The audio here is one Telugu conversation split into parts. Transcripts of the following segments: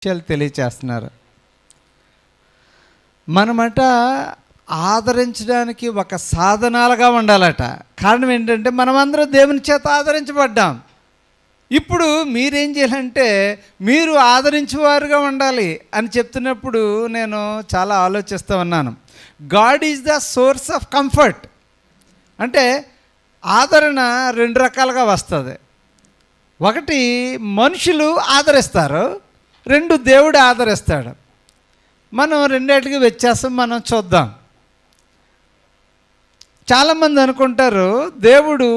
విషయాలు తెలియచేస్తున్నారు. మనమట ఆదరించడానికి ఒక సాధనాలుగా ఉండాలట. కారణం ఏంటంటే మనమందరం దేవుని చేత ఆదరించబడ్డాం. ఇప్పుడు మీరేం చేయాలంటే మీరు ఆదరించేవారుగా ఉండాలి అని చెప్తున్నప్పుడు నేను చాలా ఆలోచిస్తూ ఉన్నాను. God is the source of comfort. అంటే ఆదరణ రెండు రకాలుగా వస్తుంది. ఒకటి మనుషులు ఆదరిస్తారు, రెండు దేవుడు ఆదరిస్తాడు. మనం రెండేటికి వ్యత్యాసం మనం చూద్దాం. చాలామంది అనుకుంటారు దేవుడు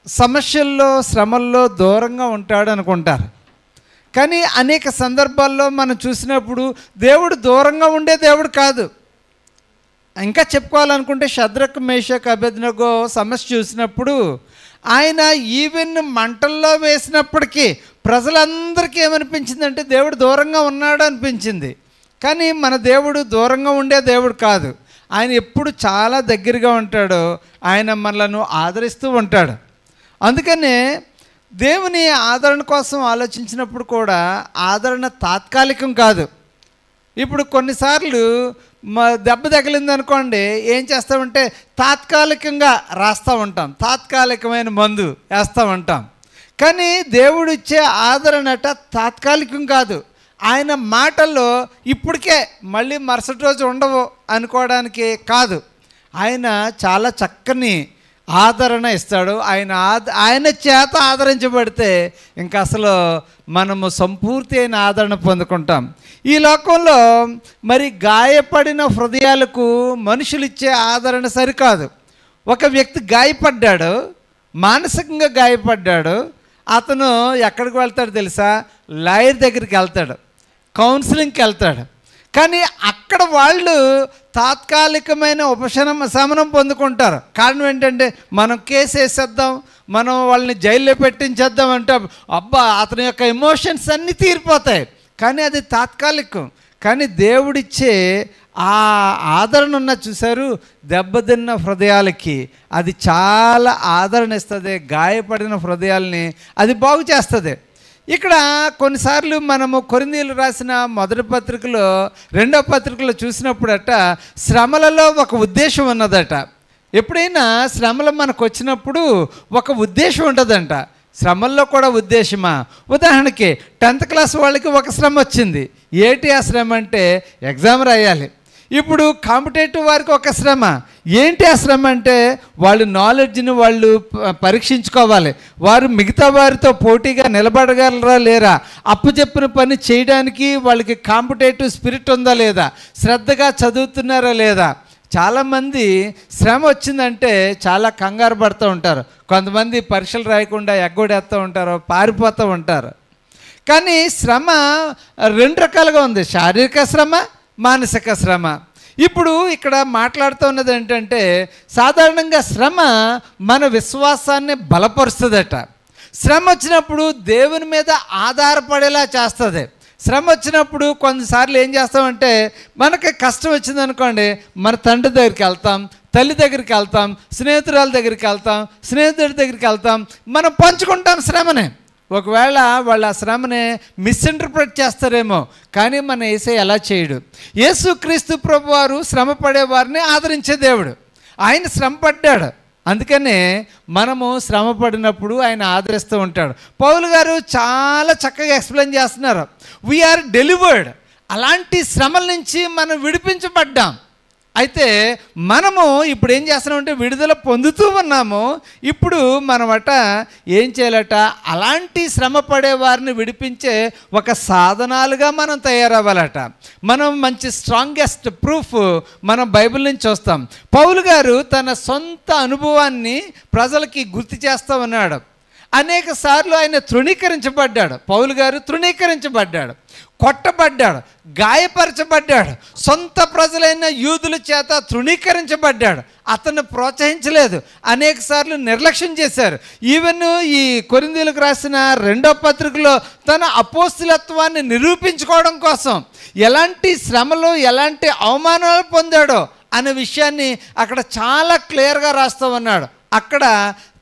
సమస్యల్లో శ్రమల్లో దూరంగా ఉంటాడు అనుకుంటారు. కానీ అనేక సందర్భాల్లో మనం చూసినప్పుడు దేవుడు దూరంగా ఉండే దేవుడు కాదు. ఇంకా చెప్పుకోవాలనుకుంటే షద్రక్ మేషక్ అబేద్నెగో సమస్య చూసినప్పుడు ఆయన ఈవెన్ మంటల్లో వేసినప్పటికీ ప్రజలందరికీ ఏమనిపించిందంటే దేవుడు దూరంగా ఉన్నాడు అనిపించింది. కానీ మన దేవుడు దూరంగా ఉండే దేవుడు కాదు. ఆయన ఎప్పుడు చాలా దగ్గరగా ఉంటాడు. ఆయన మనలను ఆదరిస్తూ ఉంటాడు. అందుకనే దేవుని ఆదరణ కోసం ఆలోచించినప్పుడు కూడా ఆదరణ తాత్కాలికం కాదు. ఇప్పుడు కొన్నిసార్లు దెబ్బ తగిలింది అనుకోండి, ఏం చేస్తామంటే తాత్కాలికంగా రాస్తూ ఉంటాం, తాత్కాలికమైన మందు వేస్తూ ఉంటాం. కానీ దేవుడు ఇచ్చే ఆదరణట తాత్కాలికం కాదు. ఆయన మాటల్లో ఇప్పటికే మళ్ళీ మరుసటి రోజు ఉండవు అనుకోవడానికి కాదు. ఆయన చాలా చక్కని ఆదరణ ఇస్తాడు. ఆయన చేత ఆదరించబడితే ఇంకా అసలు మనము సంపూర్తి అయిన ఆదరణ పొందుకుంటాం. ఈ లోకంలో మరి గాయపడిన హృదయాలకు మనుషులు ఇచ్చే ఆదరణ సరికాదు. ఒక వ్యక్తి గాయపడ్డాడు, మానసికంగా గాయపడ్డాడు. అతను ఎక్కడికి వెళ్తాడు తెలుసా? లాయర్ దగ్గరికి వెళ్తాడు, కౌన్సిలింగ్కి వెళ్తాడు. కానీ అక్కడ వాళ్ళు తాత్కాలికమైన ఉపశమనం పొందుకుంటారు. కారణం ఏంటంటే మనం కేసు వేసేద్దాం, మనం వాళ్ళని జైల్లో పెట్టించేద్దాం అంటే అబ్బా అతని యొక్క ఎమోషన్స్ అన్నీ తీరిపోతాయి. కానీ అది తాత్కాలికం. కానీ దేవుడిచ్చే ఆ ఆదరణ ఉన్న చూశారు, దెబ్బతిన్న హృదయాలకి అది చాలా ఆదరణ ఇస్తుంది. గాయపడిన హృదయాల్ని అది బాగు చేస్తుంది. ఇక్కడ కొన్నిసార్లు మనము కొరింథీయులు రాసిన మొదటి పత్రికలో రెండో పత్రికలో చూసినప్పుడట శ్రమలలో ఒక ఉద్దేశం ఉన్నదట. ఎప్పుడైనా శ్రమలు మనకు వచ్చినప్పుడు ఒక ఉద్దేశం ఉంటుందంట. శ్రమల్లో కూడా ఉద్దేశమా? ఉదాహరణకి 10th క్లాస్ వాళ్ళకి ఒక శ్రమ వచ్చింది. ఏంటి ఆ శ్రమ అంటే ఎగ్జామ్ రాయాలి. ఇప్పుడు కాంపిటేటివ్ వారికి ఒక శ్రమ. ఏంటి ఆ శ్రమ అంటే వాళ్ళు నాలెడ్జ్ని వాళ్ళు పరీక్షించుకోవాలి. వారు మిగతా వారితో పోటీగా నిలబడగలరా లేరా, అప్పచెప్పిన పని చేయడానికి వాళ్ళకి కాంపిటేటివ్ స్పిరిట్ ఉందా లేదా, శ్రద్ధగా చదువుతున్నారా లేదా. చాలామంది శ్రమ వచ్చిందంటే చాలా కంగారు పడుతూ ఉంటారు. కొంతమంది పరీక్షలు రాయకుండా ఎగ్గొడేస్తూ ఉంటారు, పారిపోతూ ఉంటారు. కానీ శ్రమ రెండు రకాలుగా ఉంది, శారీరక శ్రమ, మానసిక శ్రమ. ఇప్పుడు ఇక్కడ మాట్లాడుతూ ఉన్నది ఏంటంటే సాధారణంగా శ్రమ మన విశ్వాసాన్ని బలపరుస్తుందట. శ్రమ వచ్చినప్పుడు దేవుని మీద ఆధారపడేలా చేస్తుంది. శ్రమ వచ్చినప్పుడు కొన్నిసార్లు ఏం చేస్తామంటే మనకి కష్టం వచ్చిందనుకోండి, మన తండ్రి దగ్గరికి వెళ్తాం, తల్లి దగ్గరికి వెళ్తాం, స్నేహితురాల దగ్గరికి వెళ్తాం, స్నేహితుడి దగ్గరికి వెళ్తాం, మనం పంచుకుంటాం శ్రమని. ఒకవేళ వాళ్ళు ఆ శ్రమని మిస్ఇంటర్ప్రిట్ చేస్తారేమో, కానీ మన యేసయ్య అలా చేయడు. యేసుక్రీస్తు ప్రభువారు శ్రమ పడేవారిని ఆదరించే దేవుడు. ఆయన శ్రమ పడ్డాడు, అందుకనే మనము శ్రమ పడినప్పుడు ఆయన ఆదరిస్తూ ఉంటాడు. పౌలు గారు చాలా చక్కగా ఎక్స్ప్లెయిన్ చేస్తున్నారు. We are delivered. అలాంటి శ్రమల నుంచి మనం విడిపించబడ్డాం. అయితే మనము ఇప్పుడు ఏం చేస్తున్నామంటే విడుదల పొందుతూ ఉన్నాము. ఇప్పుడు మనమట ఏం చేయాలట, అలాంటి శ్రమ పడే వారిని విడిపించే ఒక సాధనాలుగా మనం తయారవ్వాలట. మనం మంచి స్ట్రాంగెస్ట్ ప్రూఫ్ మనం బైబిల్ నుంచి చూస్తాం. పౌలు గారు తన సొంత అనుభవాన్ని ప్రజలకి గుర్తు చేస్తూ ఉన్నాడు. అనేక సార్లు ఆయన తృణీకరించబడ్డాడు. పౌలు గారు తృణీకరించబడ్డాడు, కొట్టబడ్డాడు, గాయపరచబడ్డాడు. సొంత ప్రజలైన యూదుల చేత తృణీకరించబడ్డాడు. అతన్ని ప్రోత్సహించలేదు, అనేక సార్లు నిర్లక్ష్యం చేశారు. ఈవెన్ ఈ కొరింథీయులకు రాసిన రెండో పత్రికలో తన అపోస్తలత్వాన్ని నిరూపించుకోవడం కోసం ఎలాంటి శ్రమలు ఎలాంటి అవమానాలు పొందాడో అనే విషయాన్ని అక్కడ చాలా క్లియర్గా రాస్తూ ఉన్నాడు. అక్కడ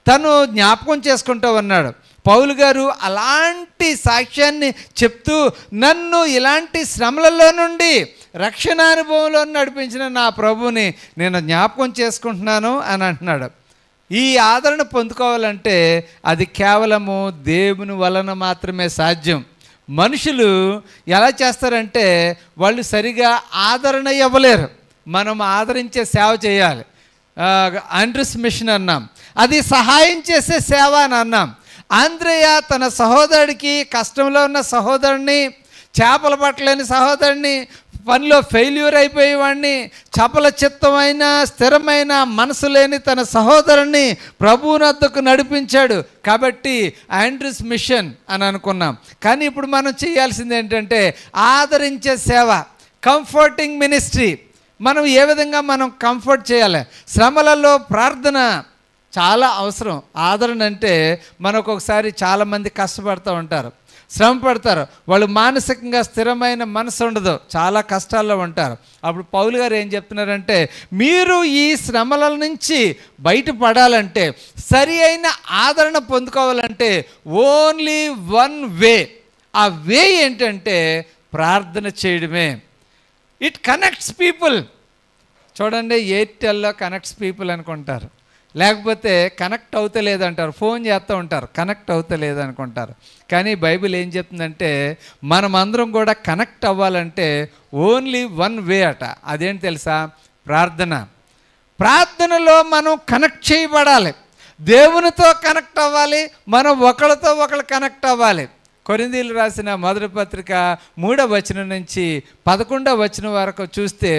తను జ్ఞాపకం చేసుకుంటూ ఉన్నాడు. పౌలు గారు అలాంటి సాక్ష్యాన్ని చెప్తూ నన్ను ఇలాంటి శ్రమలలో నుండి రక్షణ అనుభవంలో నడిపించిన నా ప్రభువుని నేను జ్ఞాపకం చేసుకుంటున్నాను అని అంటున్నాడు. ఈ ఆదరణ పొందుకోవాలంటే అది కేవలము దేవుని వలన మాత్రమే సాధ్యం. మనుషులు ఎలా చేస్తారంటే వాళ్ళు సరిగా ఆదరణ ఇవ్వలేరు. మనం ఆదరించే సేవ చేయాలి. ఆండ్రూస్ మిషన్ అన్నాం, అది సహాయం చేసే సేవ అని అన్నాం. ఆంద్రేయ తన సహోదరుడికి, కష్టంలో ఉన్న సహోదరుడిని, చేపలు పట్టలేని సహోదరుడిని, పనిలో ఫెయిల్యూర్ అయిపోయేవాడిని, చపల చిత్తమైన స్థిరమైన మనసు లేని తన సహోదరుని ప్రభువునొద్దకు నడిపించాడు. కాబట్టి ఆండ్రూస్ మిషన్ అని అనుకున్నాం. కానీ ఇప్పుడు మనం చేయాల్సింది ఏంటంటే ఆదరించే సేవ, కంఫర్టింగ్ మినిస్ట్రీ. మనం ఏ విధంగా మనం కంఫర్ట్ చేయాలి? శ్రమలలో ప్రార్థన చాలా అవసరం. ఆదరణ అంటే మనకు ఒకసారి చాలామంది కష్టపడుతూ ఉంటారు, శ్రమ పడతారు, వాళ్ళు మానసికంగా స్థిరమైన మనసు ఉండదు, చాలా కష్టాల్లో ఉంటారు. అప్పుడు పౌలు గారు ఏం చెప్తున్నారంటే మీరు ఈ శ్రమల నుంచి బయటపడాలంటే, సరి అయిన ఆదరణ పొందుకోవాలంటే ఓన్లీ వన్ వే. ఆ వే ఏంటంటే ప్రార్థన చేయడమే. It connects people. చూడండి, ఎయిర్టెల్లో కనెక్ట్స్ పీపుల్ అనుకుంటారు, లేకపోతే కనెక్ట్ అవుతలేదంటారు, ఫోన్ చేస్తూ ఉంటారు, కనెక్ట్ అవుతలేదు అనుకుంటారు. కానీ బైబిల్ ఏం చెప్తుందంటే మనమందరం కూడా కనెక్ట్ అవ్వాలంటే ఓన్లీ వన్ వే అట. అదేంటి తెలుసా? ప్రార్థన. ప్రార్థనలో మనం కనెక్ట్ చేయబడాలి, దేవునితో కనెక్ట్ అవ్వాలి, మనం ఒకరితో ఒకరు కనెక్ట్ అవ్వాలి. కొరింథీయులు రాసిన మొదటి పత్రిక 3వ వచనం నుంచి 11వ వచనం వరకు చూస్తే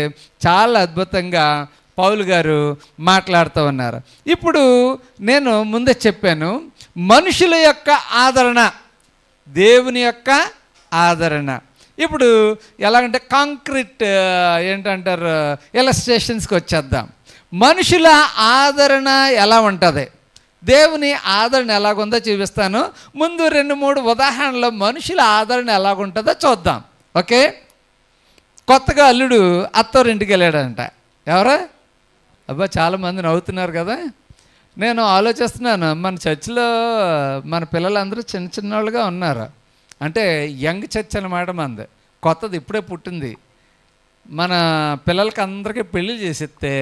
చాలా అద్భుతంగా పౌలు గారు మాట్లాడుతూ ఉన్నారు. ఇప్పుడు నేను ముందే చెప్పాను, మనుషుల యొక్క ఆదరణ, దేవుని యొక్క ఆదరణ. ఇప్పుడు ఎలాగంటే కాంక్రీట్ ఏంటంటారు, ఇలస్ట్రేషన్స్కి వచ్చేద్దాం. మనుషుల ఆదరణ ఎలా ఉంటుంది, దేవుని ఆదరణ ఎలాగుందో చూపిస్తాను. ముందు 2-3 ఉదాహరణలు మనుషుల ఆదరణ ఎలాగుంటుందో చూద్దాం. ఓకే. కొత్తగా అల్లుడు అత్తోరింటికి వెళ్ళాడంట. ఎవరా? అబ్బా, చాలామంది నవ్వుతున్నారు కదా. నేను ఆలోచిస్తున్నాను, మన చర్చిలో మన పిల్లలందరూ చిన్న చిన్నవాళ్ళుగా ఉన్నారు. అంటే యంగ్ చర్చ్ అన్నమాట మనది, కొత్తది ఇప్పుడే పుట్టింది. మన పిల్లలకి అందరికీ పెళ్ళి చేసిస్తే,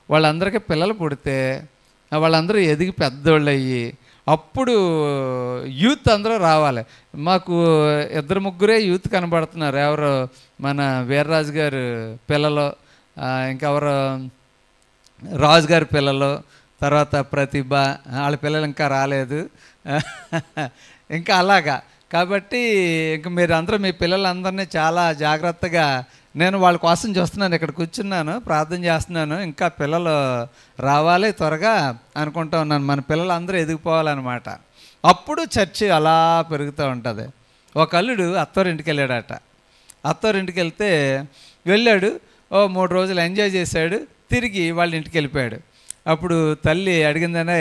వాళ్ళందరికీ పిల్లలు పుడితే, వాళ్ళందరూ ఎదిగి పెద్దోళ్ళు అయ్యి అప్పుడు యూత్ అందరూ రావాలి. మాకు 2-3 యూత్ కనబడుతున్నారు. ఎవరు? మన వీర్రాజు గారు పిల్లలు, ఇంకెవరు రాజుగారి పిల్లలు, తర్వాత ప్రతిభ, వాళ్ళ పిల్లలు ఇంకా రాలేదు. ఇంకా అలాగా. కాబట్టి ఇంక మీరు అందరూ మీ పిల్లలందరినీ చాలా జాగ్రత్తగా, నేను వాళ్ళ కోసం చూస్తున్నాను, ఇక్కడ కూర్చున్నాను, ప్రార్థన చేస్తున్నాను, ఇంకా పిల్లలు రావాలి త్వరగా అనుకుంటూ ఉన్నాను. మన పిల్లలందరూ ఎదిగిపోవాలన్నమాట. అప్పుడు చర్చి అలా పెరుగుతూ ఉంటుంది. ఒక అల్లుడు అత్తోరింటికి వెళ్ళాడట. అత్తోరింటికి వెళ్తే వెళ్ళాడు, 3 రోజులు ఎంజాయ్ చేశాడు, తిరిగి వాళ్ళ ఇంటికి వెళ్ళిపోయాడు. అప్పుడు తల్లి అడిగిందనే,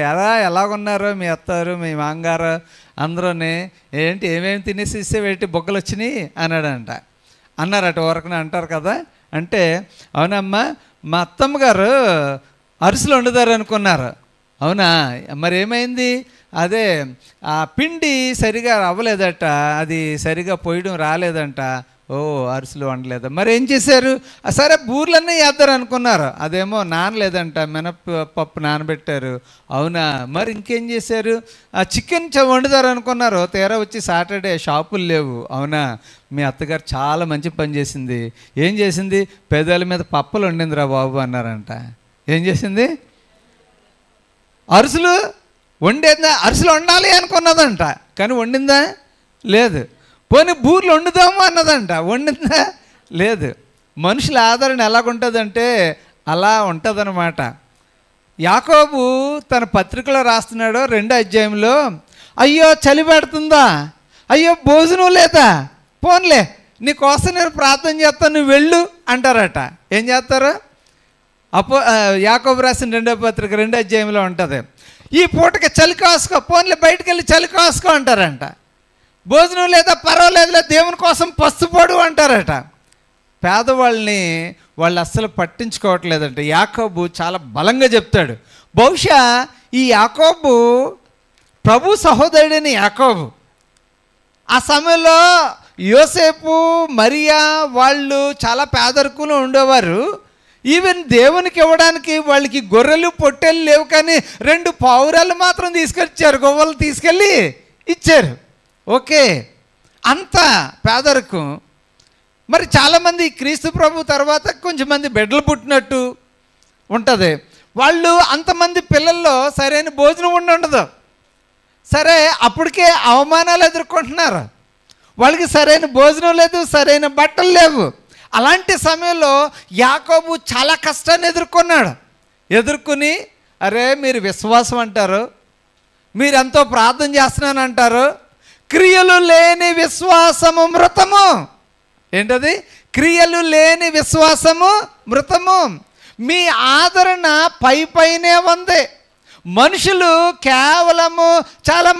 ఎలాగున్నారో మీ అత్తారు మీ మాంగారు అందరూనే, ఏంటి ఏమేమి తినేసి ఇస్తే పెట్టి బొగ్గలు వచ్చినాయి అన్నారట. ఊరకనే అంటారు కదా. అంటే అవునమ్మా, మా అత్తమ్మ గారు అరిసెలు వండుతారు అనుకున్నారు. అవునా, మరి ఏమైంది? అదే ఆ పిండి సరిగా అవ్వలేదట, అది సరిగా పోయడం రాలేదంట. ఓ, అరిసెలు వండలేదు. మరి ఏం చేశారు? సరే బూర్లన్నీ వేద్దారు అనుకున్నారు, అదేమో నానలేదంట, మినపప్పు నానబెట్టారు. అవునా, మరి ఇంకేం చేశారు? ఆ చికెన్ వండుతారు అనుకున్నారు, తీరా వచ్చి సాటర్డే షాపులు లేవు. అవునా, మీ అత్తగారు చాలా మంచి పని చేసింది. ఏం చేసింది? పెదాల మీద పప్పలు వండిందిరా బాబు అన్నారంట. ఏం చేసింది? అరిసెలు వండేదా? అరిసెలు వండాలి అనుకున్నదంట, కానీ వండిందా? లేదు. పోనీ బూర్లు వండుదాము అన్నదంట, వండిందా? లేదు. మనుషుల ఆదరణ ఎలాగుంటుందంటే అలా ఉంటుందన్నమాట. యాకోబు తన పత్రికలో రాస్తున్నాడు 2వ అధ్యాయంలో, అయ్యో చలి పెడుతుందా, అయ్యో భోజనం లేదా, పోన్లే నీకోసం నేను ప్రార్థన చేస్తాను, నువ్వు వెళ్ళు అంటారట. ఏం చేస్తారు? యాకోబు రాసిన 2వ పత్రిక 2వ అధ్యాయంలో ఉంటుంది. ఈ పూటకి చలి కాసుకో, పోన్లే బయటకు వెళ్ళి చలి కాసుకో అంటారంట. భోజనం లేదా, పర్వాలేదులే దేవుని కోసం పస్తుపోడు అంటారట. పేదవాళ్ళని వాళ్ళు అస్సలు పట్టించుకోవట్లేదంట. యాకోబు చాలా బలంగా చెప్తాడు. బహుశా ఈ యాకోబు ప్రభు సహోదరుడైన యాకోబు. ఆ సమయంలో యోసేపు, మరియా వాళ్ళు చాలా పేదరికంలో ఉండేవారు. ఈవెన్ దేవునికి ఇవ్వడానికి వాళ్ళకి గొర్రెలు పొట్టేలు లేవు, కానీ 2 పావురాలు మాత్రం తీసుకొచ్చారు, గొవ్వలు తీసుకెళ్ళి ఇచ్చారు. ఓకే, అంత పేదరికం. మరి చాలామంది క్రీస్తు ప్రభు తర్వాత కొంచెం మంది బిడ్డలు పుట్టినట్టు ఉంటుంది. వాళ్ళు అంతమంది పిల్లల్లో సరైన భోజనం ఉండదు. సరే, అప్పటికే అవమానాలు ఎదుర్కొంటున్నారు. వాళ్ళకి సరైన భోజనం లేదు, సరైన బట్టలు లేవు. అలాంటి సమయంలో యాకోబు చాలా కష్టాన్ని ఎదుర్కొని అరే మీరు విశ్వాసం అంటారు, మీరు ఎంతో ప్రార్థన చేస్తున్నాను అంటారు, క్రియలు లేని విశ్వాసము మృతము. ఏంటది? క్రియలు లేని విశ్వాసము మృతము. మీ ఆదరణ పైనే ఉంది. మనుషులు కేవలము చాలా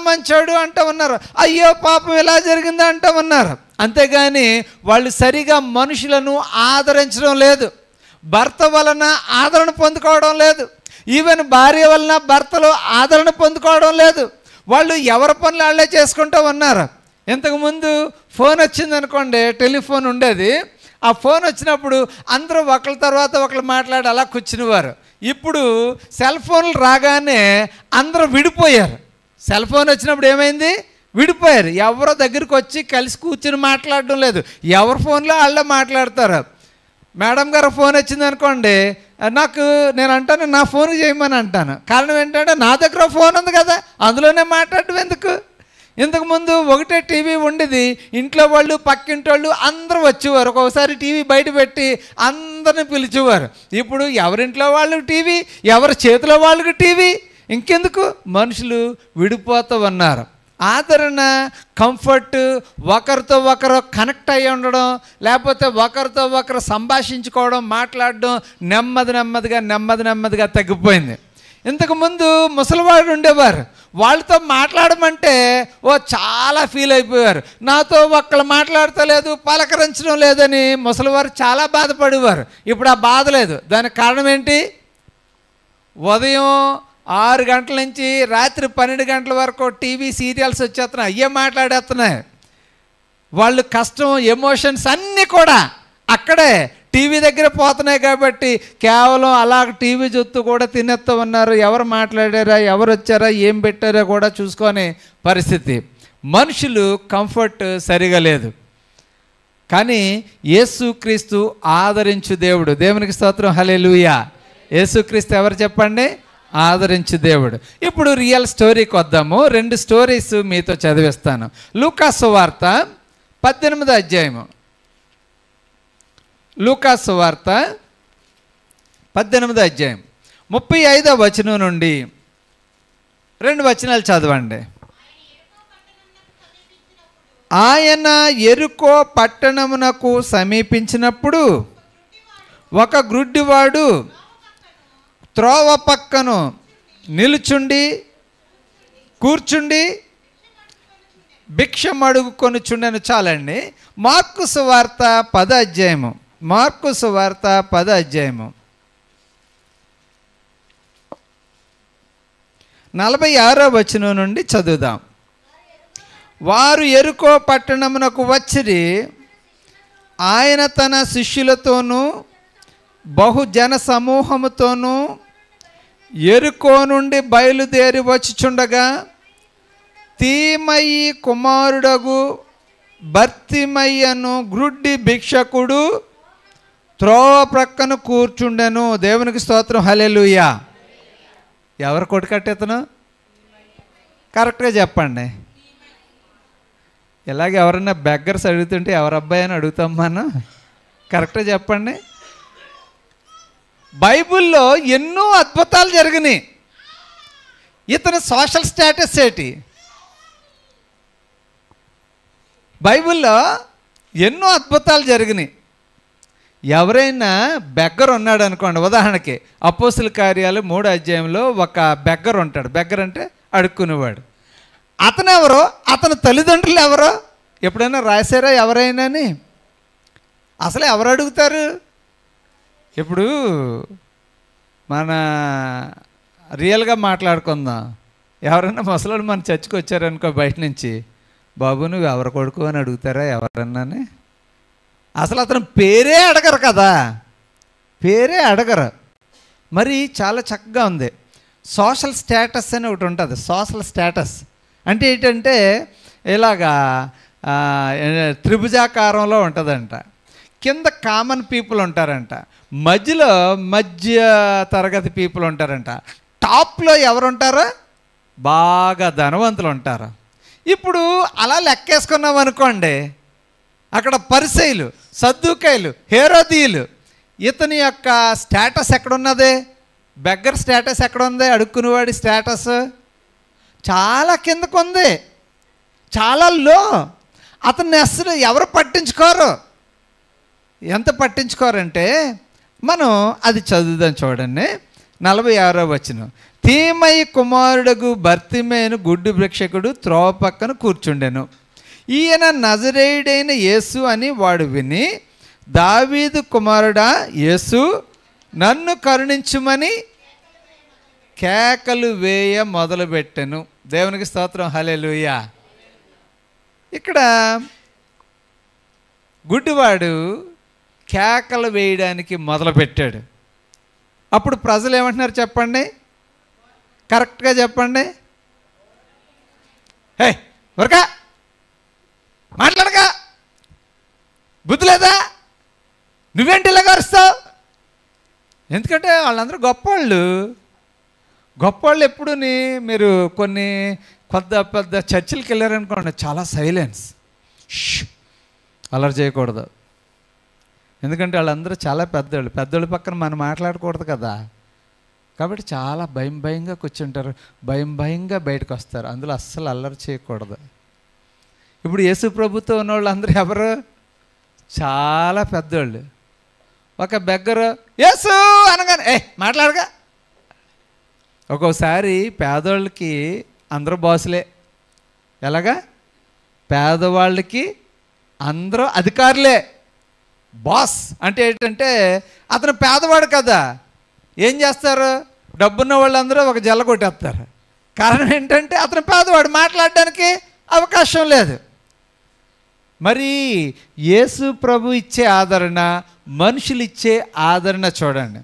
మంచోడు అంటూ ఉన్నారు, అయ్యో పాపం ఇలా జరిగింది అంటూ ఉన్నారు. అంతేగాని వాళ్ళు సరిగా మనుషులను ఆదరించడం లేదు. భర్త వలన ఆదరణ పొందుకోవడం లేదు. ఈవెన్ భార్య వలన భర్తలు ఆదరణ పొందుకోవడం లేదు. వాళ్ళు ఎవరి పనులు వాళ్ళే చేసుకుంటూ ఉన్నారు. ఇంతకుముందు ఫోన్ వచ్చిందనుకోండి, టెలిఫోన్ ఉండేది. ఆ ఫోన్ వచ్చినప్పుడు అందరూ ఒకళ్ళ తర్వాత ఒకళ్ళు మాట్లాడి అలా కూర్చునేవారు. ఇప్పుడు సెల్ ఫోన్లు రాగానే అందరూ విడిపోయారు. సెల్ ఫోన్ వచ్చినప్పుడు ఏమైంది? విడిపోయారు. ఎవరో దగ్గరికి వచ్చి కలిసి కూర్చుని మాట్లాడడం లేదు. ఎవరి ఫోన్లో వాళ్ళే మాట్లాడతారు. మేడం గారు ఫోన్ వచ్చింది అనుకోండి, నేను అంటాను నా ఫోన్ చేయమని అంటాను. కారణం ఏంటంటే నా దగ్గర ఫోన్ ఉంది కదా, అందులోనే మాట్లాడడం ఎందుకు? ఇంతకుముందు ఒకటే టీవీ ఉండేది. ఇంట్లో వాళ్ళు పక్కింటి వాళ్ళు అందరూ వచ్చేవారు. ఒక్కొక్కసారి టీవీ బయట పెట్టి అందరిని పిలిచేవారు. ఇప్పుడు ఎవరింట్లో వాళ్ళకి టీవీ, ఎవరి చేతిలో వాళ్ళకి టీవీ. ఇంకెందుకు? మనుషులు విడిపోతూ ఉన్నారు. ఆదరణ, కంఫర్ట్, ఒకరితో ఒకరు కనెక్ట్ అయ్యి ఉండడం, లేకపోతే ఒకరితో ఒకరు సంభాషించుకోవడం, మాట్లాడడం నెమ్మదిగా తగ్గిపోయింది. ఇంతకుముందు ముసలివాళ్ళు ఉండేవారు. వాళ్ళతో మాట్లాడమంటే చాలా ఫీల్ అయిపోయారు. నాతో ఒక్కళ్ళు మాట్లాడతలేదు, పలకరించడం లేదని ముసలివారు చాలా బాధపడేవారు. ఇప్పుడు ఆ బాధ లేదు. దానికి కారణం ఏంటి? ఉదయం 6 గంటల నుంచి రాత్రి 12 గంటల వరకు టీవీ సీరియల్స్ వచ్చేస్తున్నాయి, అయ్యే మాట్లాడేస్తున్నాయి. వాళ్ళు కష్టం, ఎమోషన్స్ అన్నీ కూడా అక్కడే టీవీ దగ్గర పోతున్నాయి. కాబట్టి కేవలం అలా టీవీ చూస్తూ కూడా తినేస్తూ ఉన్నారు. ఎవరు మాట్లాడారా, ఎవరు వచ్చారా, ఏం పెట్టారో కూడా చూసుకునే పరిస్థితి. మనుషులు కంఫర్ట్ సరిగా లేదు. కానీ యేసుక్రీస్తు ఆదరించు దేవుడు. దేవునికి స్తోత్రం, హల్లెలూయా. యేసుక్రీస్తు ఎవరు చెప్పండి? ఆదరించు దేవుడు. ఇప్పుడు రియల్ స్టోరీకి వద్దాము. 2 స్టోరీస్ మీతో చదివిస్తాను. లూకా సువార్త 18వ అధ్యాయము. లూకా సువార్త 18వ అధ్యాయం 35వ వచనం నుండి 2 వచనాలు చదవండి. ఆయన యెరికో పట్టణమునకు సమీపించినప్పుడు ఒక గ్రుడ్డివాడు త్రోవ పక్కను కూర్చుండి భిక్షం అడుగుకొనుచుండెను. చాలండి. మార్కు సువార్త 10వ అధ్యాయము. మార్కు సువార్త 10వ అధ్యాయము 46వ వచనం నుండి చదువుదాం. వారు యెరికో పట్టణమునకు వచ్చిరి. ఆయన తన శిష్యులతోనూ బహుజన సమూహముతోనూ యెరికో నుండి బయలుదేరి వచ్చుచుండగా తీమయి కుమారుడగు బర్తిమయ్యను గ్రుడ్డి భిక్షకుడు త్రోవ ప్రక్కన కూర్చుండెను. దేవునికి స్తోత్రం, హల్లెలూయా. ఎవరు కొట్టు కట్టేతను? కరెక్ట్గా చెప్పండి. ఇలాగ ఎవరన్నా బెగ్గర్స్ అడుగుతుంటే ఎవరు అబ్బాయి అని అడుగుతాం మనం. కరెక్ట్గా చెప్పండి. బైబిల్లో ఎన్నో అద్భుతాలు జరిగినాయి. ఇతని సోషల్ స్టేటస్ ఏంటి? బైబిల్లో ఎన్నో అద్భుతాలు జరిగినాయి. ఎవరైనా బెగ్గర్ ఉన్నాడు అనుకోండి, ఉదాహరణకి అపోస్తుల కార్యాలు 3వ అధ్యాయంలో ఒక బెగ్గర్ ఉంటాడు. బెగ్గర్ అంటే అడుక్కునేవాడు. అతను ఎవరో, అతని తల్లిదండ్రులు ఎవరో ఎప్పుడైనా రాశారా ఎవరైనాని? అసలు ఎవరు అడుగుతారు? ఇప్పుడు మన రియల్గా మాట్లాడుకుందాం. ఎవరన్నా ముసలోళ్ళు మన చర్చికి వచ్చారనుకో బయట నుంచి, బాబు నువ్వు ఎవరి కొడుకు అని అడుగుతారా ఎవరన్నానే? అసలు అతను పేరే అడగరు కదా, పేరే అడగరు. మరి చాలా చక్కగా ఉంది. సోషల్ స్టేటస్ అని ఒకటి ఉంటుంది. సోషల్ స్టేటస్ అంటే ఏంటంటే ఇలాగా త్రిభుజాకారంలో ఉంటుందంట. కింద కామన్ పీపుల్ ఉంటారంట, మధ్యలో మధ్య తరగతి పీపుల్ ఉంటారంట, టాప్లో ఎవరు ఉంటారో బాగా ధనవంతులు ఉంటారు. ఇప్పుడు అలా లెక్కేసుకున్నాం అనుకోండి, అక్కడ పరిసయ్యులు, సద్దూకాయలు, హేరోదీయులు, ఇతని యొక్క స్టేటస్ ఎక్కడున్నది? బెగ్గర్ స్టేటస్ ఎక్కడుంది? అడుక్కునేవాడి స్టేటస్ చాలా కిందకు ఉంది, చాలా లో. అతన్ని అసలు ఎవరు పట్టించుకోరు. ఎంత పట్టించుకోరంటే మనం అది చదువుదాం చూడండి. 46వ వచనం. తీమయి కుమారుడగు బర్తిమేయును గుడ్డి భిక్షకుడు త్రోవ పక్కన కూర్చుండెను. ఈయన నజరేయుడైన యేసు అని వాడు విని, దావీదు కుమారుడా యేసు, నన్ను కరుణించుమని కేకలు వేయ మొదలుపెట్టెను. దేవునికి స్తోత్రం, హల్లెలూయా. ఇక్కడ గుడ్డివాడు కేకలు వేయడానికి మొదలుపెట్టాడు. అప్పుడు ప్రజలు ఏమంటున్నారు చెప్పండి, కరెక్ట్గా చెప్పండి. హే ఊరకా, మాట్లాడక, బుద్ధి లేదా, నువ్వేంటి ఇలాగ అరుస్తావు? ఎందుకంటే వాళ్ళందరూ గొప్పవాళ్ళు. గొప్పవాళ్ళు ఎప్పుడుని మీరు కొన్ని పెద్ద పెద్ద చర్చిలకు వెళ్ళారనుకోండి, చాలా సైలెన్స్, అలర్ చేయకూడదు. ఎందుకంటే వాళ్ళందరూ చాలా పెద్దవాళ్ళు, పెద్దోళ్ళ పక్కన మనం మాట్లాడకూడదు కదా. కాబట్టి చాలా భయం భయంగా కూర్చుంటారు, భయం భయంగా బయటకు వస్తారు. అందులో అస్సలు అల్లరి చేయకూడదు. ఇప్పుడు యేసు ప్రభుతో ఉన్న వాళ్ళు అందరూ ఎవరు? చాలా పెద్దోళ్ళు. ఒక బెగ్గరు యేసు అనగానే మాట్లాడగా. ఒక్కోసారి పేదోళ్ళకి అందరూ బాసులే. ఎలాగా? పేదవాళ్ళకి అందరూ అధికారులే. బాస్ అంటే ఏంటంటే అతను పేదవాడు కదా, ఏం చేస్తారు? డబ్బున్న వాళ్ళందరూ ఒక జల్ల కొట్టేస్తారు. కారణం ఏంటంటే అతను పేదవాడు, మాట్లాడడానికి అవకాశం లేదు. మరి యేసు ప్రభు ఇచ్చే ఆదరణ, మనుషులు ఇచ్చే ఆదరణ చూడండి.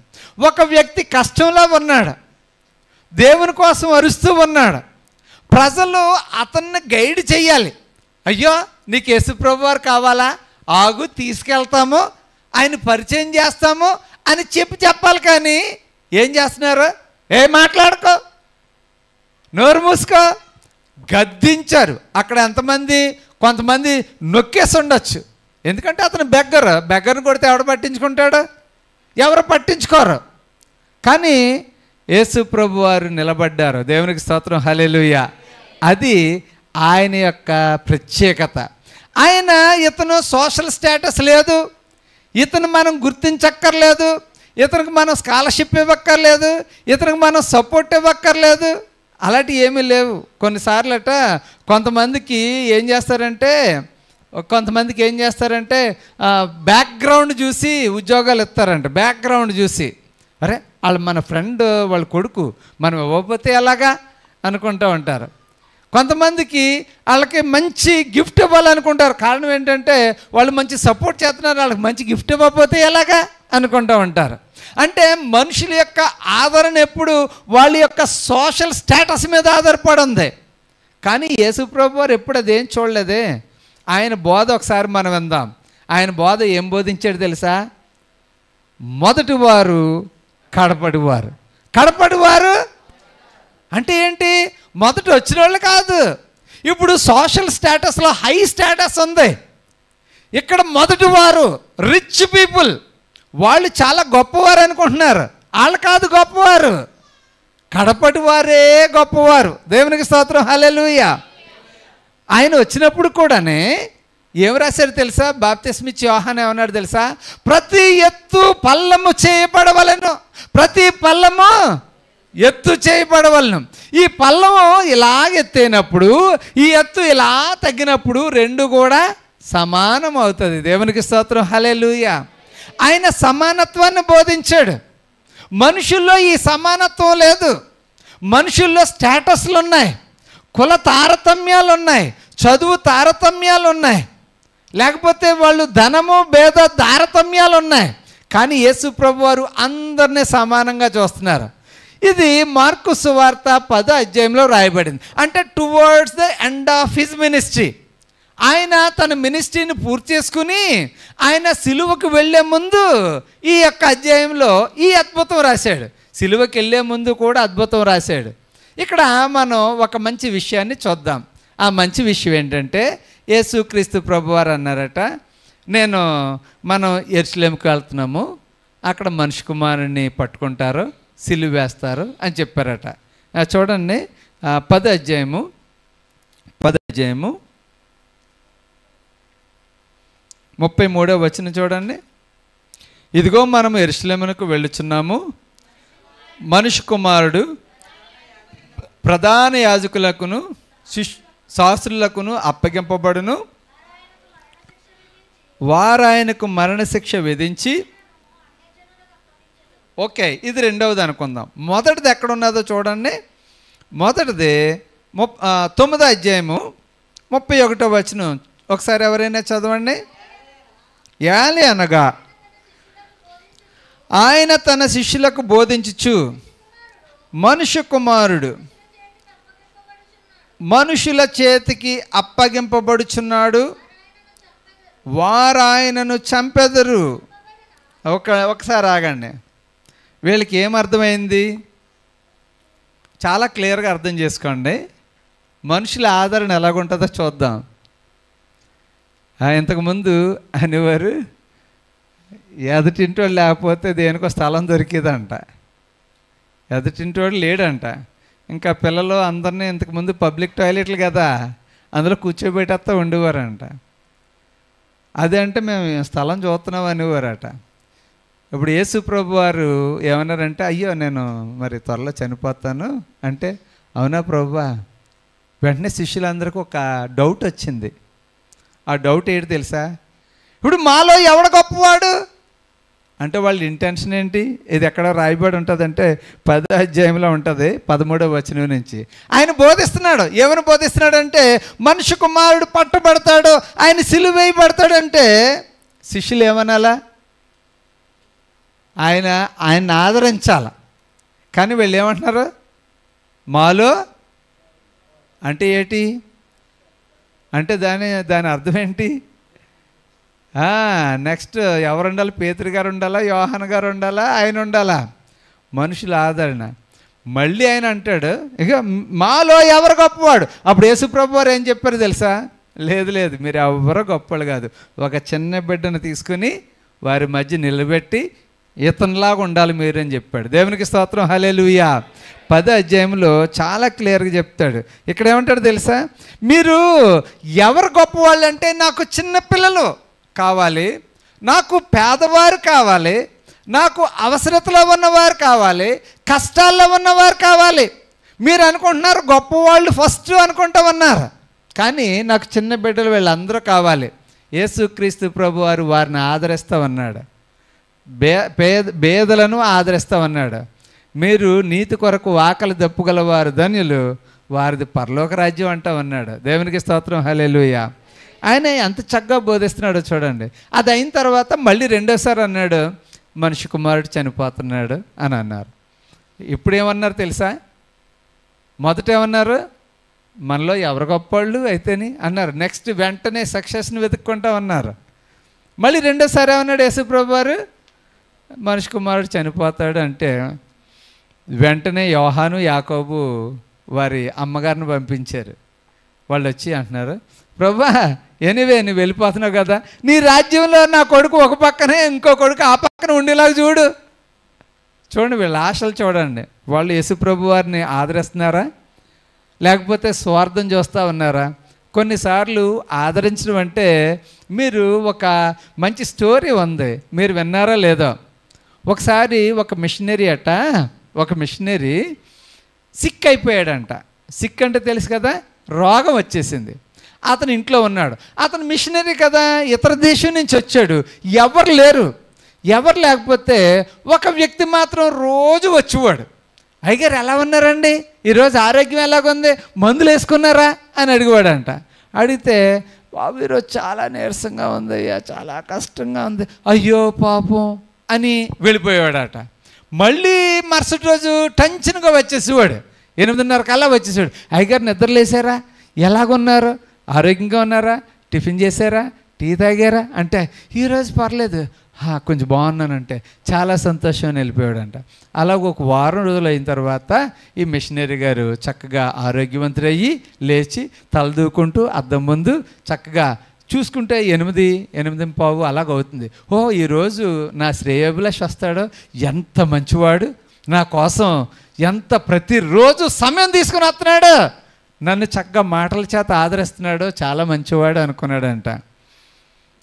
ఒక వ్యక్తి కష్టంలో ఉన్నాడు, దేవుని కోసం అరుస్తూ ఉన్నాడు. ప్రజలు అతన్ని గైడ్ చేయాలి. అయ్యో నీకు యేసు ప్రభు వారు కావాలా, ఆగు తీసుకెళ్తాము, ఆయన పరిచయం చేస్తాము అని చెప్పాలి. కానీ ఏం చేస్తున్నారు? మాట్లాడుకో, నోరు మూసుకో, గద్దించారు. అక్కడ ఎంతమంది? కొంతమంది నొక్కేసి ఉండొచ్చు. ఎందుకంటే అతను బెగ్గర్ని కొడితే ఎవడు పట్టించుకుంటాడు? ఎవరు పట్టించుకోరు. కానీ యేసు ప్రభు వారు నిలబడ్డారు. దేవునికి స్తోత్రం, హల్లెలూయా. అది ఆయన యొక్క ప్రత్యేకత. ఇతను సోషల్ స్టేటస్ లేదు, ఇతను మనం గుర్తించక్కర్లేదు, ఇతనికి మనం స్కాలర్షిప్ ఇవ్వక్కర్లేదు, ఇతనికి మనం సపోర్ట్ ఇవ్వక్కర్లేదు, అలాంటివి ఏమీ లేవు. కొన్నిసార్లు కొంతమందికి ఏం చేస్తారంటే బ్యాక్గ్రౌండ్ చూసి ఉద్యోగాలు ఇస్తారంట. బ్యాక్గ్రౌండ్ చూసి, అరే వాళ్ళు మన ఫ్రెండ్ వాళ్ళ కొడుకు, మనం ఇవ్వకపోతే ఎలాగా అనుకుంటూ ఉంటారు. కొంతమందికి వాళ్ళకి మంచి గిఫ్ట్ ఇవ్వాలనుకుంటారు. కారణం ఏంటంటే వాళ్ళు మంచి సపోర్ట్ చేస్తున్నారు, వాళ్ళకి మంచి గిఫ్ట్ ఇవ్వకపోతే ఎలాగా అనుకుంటూ ఉంటారు. అంటే మనుషుల యొక్క ఆదరణ ఎప్పుడు వాళ్ళ యొక్క సోషల్ స్టేటస్ మీద ఆధారపడి ఉంది. కానీ యేసు ప్రభు వారు ఎప్పుడు అదేం చూడలేదే. ఆయన బోధ ఒకసారి మనం విందాం. ఆయన బోధ ఏం బోధించాడు తెలుసా? మొదటివారు కడపడివారు. కడపడివారు అంటే ఏంటి? మొదట వచ్చిన వాళ్ళు కాదు. ఇప్పుడు సోషల్ స్టేటస్లో హై స్టేటస్ ఉంది. ఇక్కడ మొదటి వారు రిచ్ పీపుల్, వాళ్ళు చాలా గొప్పవారు అనుకుంటున్నారు. వాళ్ళు కాదు గొప్పవారు, కడపటి వారే గొప్పవారు. దేవునికి స్తోత్రం, హల్లెలూయా. ఆయన వచ్చినప్పుడు కూడానే ఏం రాశారు తెలుసా? బాప్తిస్మిచ్చి యోహాను ఏమన్నాడు తెలుసా? ప్రతి ఎత్తు పల్లము చేయబడవలను, ప్రతి పల్లము ఎత్తు చేయబడవలను. ఈ పల్లము ఇలా ఎత్తైనప్పుడు, ఈ ఎత్తు ఇలా తగ్గినప్పుడు రెండు కూడా సమానం అవుతుంది. దేవునికి స్తోత్రం, హల్లెలూయా. ఆయన సమానత్వాన్ని బోధించాడు. మనుషుల్లో ఈ సమానత్వం లేదు. మనుషుల్లో స్టేటస్లు ఉన్నాయి, కుల తారతమ్యాలు ఉన్నాయి, చదువు తారతమ్యాలు ఉన్నాయి, లేకపోతే వాళ్ళు ధనము భేద తారతమ్యాలు ఉన్నాయి. కానీ యేసు ప్రభు వారు అందరినీ సమానంగా చూస్తున్నారు. ఇది మార్కు సువార్త 10వ అధ్యాయంలో రాయబడింది. అంటే towards the end of his ministry, ఆయన తన మినిస్ట్రీని పూర్తి చేసుకుని ఆయన సిలువకు వెళ్ళే ముందు ఈ యొక్క అధ్యాయంలో ఈ అద్భుతం రాశాడు. సిలువకి వెళ్ళే ముందు కూడా అద్భుతం రాశాడు. ఇక్కడ మనం ఒక మంచి విషయాన్ని చూద్దాం. ఆ మంచి విషయం ఏంటంటే, యేసుక్రీస్తు ప్రభువారు అన్నారట, మనం యెరూషలేముకి వెళ్తున్నాము, అక్కడ మనిషి కుమారుని పట్టుకుంటారు, సిలువ వేస్తారు అని చెప్పారట. చూడండి 10వ అధ్యాయము 33వ వచనం చూడండి. ఇదిగో మనము యెరూషలేమునకు వెళ్ళుచున్నాము, మనిషి కుమారుడు ప్రధాన యాజకులకును శాస్త్రులకును అప్పగింపబడును, వారు ఆయనకు మరణశిక్ష విధించి. ఓకే, ఇది రెండవది అనుకుందాం. మొదటిది ఎక్కడున్నదో చూడండి. మొదటిది 9వ అధ్యాయము 31వ వచనం ఒకసారి ఎవరైనా చదవండి. యాలి అనగా ఆయన తన శిష్యులకు బోధించుచు, మనుష్య కుమారుడు మనుషుల చేతికి అప్పగింపబడుచున్నాడు, వారు ఆయనను చంపెదరు. ఒకసారి ఆగండి. వీళ్ళకి ఏమర్థమైంది? చాలా క్లియర్గా అర్థం చేసుకోండి. మనుషుల ఆదరణ ఎలాగుంటుందో చూద్దాం. ఇంతకుముందు అనేవారు, ఎదుటింటోడు లేకపోతే దేనికో స్థలం దొరికేదంట, ఎదుటింటోడు లేడంట. ఇంకా పిల్లలు అందరినీ ఇంతకుముందు పబ్లిక్ టాయిలెట్లు కదా, అందులో కూర్చోబెట్టేస్తా ఉండేవారంట. అదే అంటే మేము స్థలం చూస్తున్నాం అనేవారట. ఇప్పుడు యేసు ప్రభు వారు ఏమన్నారంటే, అయ్యో నేను మరి త్వరలో చనిపోతాను అంటే, అవునా ప్రభువా? వెంటనే శిష్యులందరికీ ఒక డౌట్ వచ్చింది. ఆ డౌట్ ఏంటి తెలుసా? ఇప్పుడు మాలో ఎవడ గొప్పవాడు అంటే వాళ్ళ ఇంటెన్షన్ ఏంటి? ఇది ఎక్కడ రాయబడి ఉంటుందంటే 10వ అధ్యాయంలో ఉంటుంది, 13వ వచనం నుంచి. ఆయన బోధిస్తున్నాడు. ఏమని బోధిస్తున్నాడంటే, మనిషి కుమారుడు పట్టబడతాడు, ఆయన సిలువ వేయబడతాడంటే శిష్యులు ఏమనాలా? ఆయన ఆదరించాల. కానీ వీళ్ళు ఏమంటున్నారు? మాలో అంటే ఏంటి అంటే దాని అర్థం ఏంటి? నెక్స్ట్ ఎవరు ఉండాలి? పేతురు గారు ఉండాలా, యోహాను గారు ఉండాలా, ఆయన ఉండాలా? మనుషుల ఆదరణ. మళ్ళీ ఆయన అంటాడు, ఇక మాలో ఎవరు గొప్పవాడు? అప్పుడు యేసు ప్రభు వారు ఏం చెప్పారు తెలుసా? లేదు మీరు ఎవరో గొప్పవాళ్ళు కాదు, ఒక చిన్న బిడ్డను తీసుకుని వారి మధ్య నిలబెట్టి ఇతనిలాగా ఉండాలి మీరు అని చెప్పాడు. దేవునికి స్తోత్రం, హల్లెలూయా. 10వ అధ్యాయంలో చాలా క్లియర్గా చెప్తాడు. ఇక్కడ ఏమంటాడు తెలుసా? మీరు ఎవరు గొప్పవాళ్ళు అంటే, నాకు చిన్నపిల్లలు కావాలి, నాకు పేదవారు కావాలి, నాకు అవసరతలో ఉన్నవారు కావాలి, కష్టాల్లో ఉన్నవారు కావాలి. మీరు అనుకుంటున్నారు గొప్పవాళ్ళు ఫస్ట్ అనుకుంటా ఉన్నారు, కానీ నాకు చిన్న బిడ్డలు వీళ్ళందరూ కావాలి. యేసుక్రీస్తు ప్రభు వారు వారిని ఆదరిస్తూ ఉన్నాడు, పేదలను ఆదరిస్తూ ఉన్నాడు. మీరు నీతి కొరకు ఆకలి దప్పుగలవారు ధన్యులు, వారిది పరలోక రాజ్యం అంటా ఉన్నాడు. దేవునికి స్తోత్రం, హల్లెలూయా. ఆయన ఎంత చక్కగా బోధిస్తున్నాడో చూడండి. అది అయిన తర్వాత మళ్ళీ రెండోసారి అన్నాడు, మనిషి కుమారుడు చనిపోతున్నాడు అని అన్నారు. ఇప్పుడు ఏమన్నారు తెలుసా? మొదట ఏమన్నారు? మనలో ఎవరు గొప్పవాళ్ళు అయితేని అన్నారు. నెక్స్ట్ వెంటనే సక్సెస్ని వెతుక్కుంటా ఉన్నారు. మళ్ళీ రెండోసారి ఏమన్నాడు యేసు ప్రభు వారు? మనిషి కుమారుడు చనిపోతాడు అంటే వెంటనే యోహాను యాకోబు వారి అమ్మగారిని పంపించారు. వాళ్ళు వచ్చి అంటున్నారు, ప్రభువా ఎనీవే నువ్వు వెళ్ళిపోతున్నావు కదా, నీ రాజ్యంలో నా కొడుకు ఒక పక్కనే ఇంకో కొడుకు ఆ పక్కన ఉండేలాగా చూడండి వీళ్ళ ఆశలు చూడండి. వాళ్ళు యేసు ప్రభు వారిని ఆదరిస్తున్నారా లేకపోతే స్వార్థం చూస్తూ ఉన్నారా? కొన్నిసార్లు ఆదరించడం అంటే, మీరు ఒక మంచి స్టోరీ ఉంది, మీరు విన్నారా లేదో? ఒకసారి ఒక మిషనరీ సిక్ అయిపోయాడంట. సిక్ అంటే తెలుసు కదా, రోగం వచ్చేసింది. అతను ఇంట్లో ఉన్నాడు. అతను మిషనరీ కదా, ఇతర దేశం నుంచి వచ్చాడు, ఎవరు లేకపోతే ఒక వ్యక్తి మాత్రం రోజు వచ్చేవాడు. అయ్యగారు ఎలా ఉన్నారండి, ఈరోజు ఆరోగ్యం ఎలాగుంది, మందులు వేసుకున్నారా అని అడిగాడంట. అడిగితే బాబు ఈరోజు చాలా నీరసంగా ఉంది అయ్యా, చాలా కష్టంగా ఉంది, అయ్యో పాపం అని వెళ్ళిపోయాడట. మళ్ళీ మరుసటి రోజు టెన్షన్గా వచ్చేసేవాడు. 8:30 కల్లా వచ్చేసాడు. అయ్యగారు నిద్రలేసారా, ఎలాగున్నారు, ఆరోగ్యంగా ఉన్నారా, టిఫిన్ చేశారా, టీ తాగారా అంటే ఈరోజు పర్లేదు, కొంచెం బాగున్నానంటే చాలా సంతోషం అని వెళ్ళిపోయాడంట. అలాగ ఒక వారం రోజులు అయిన తర్వాత ఈ మిషనరీ గారు చక్కగా ఆరోగ్యవంతులయ్యి లేచి తలదూకుంటూ అద్దం ముందు చక్కగా చూసుకుంటే 8:15 అలాగవుతుంది. ఈరోజు నా శ్రేయోభిలాష్ వస్తాడో, ఎంత మంచివాడు, నా కోసం ఎంత ప్రతిరోజు సమయం తీసుకుని వస్తున్నాడు, నన్ను చక్కగా మాటల చేత ఆదరిస్తున్నాడో, చాలా మంచివాడు అనుకున్నాడంట.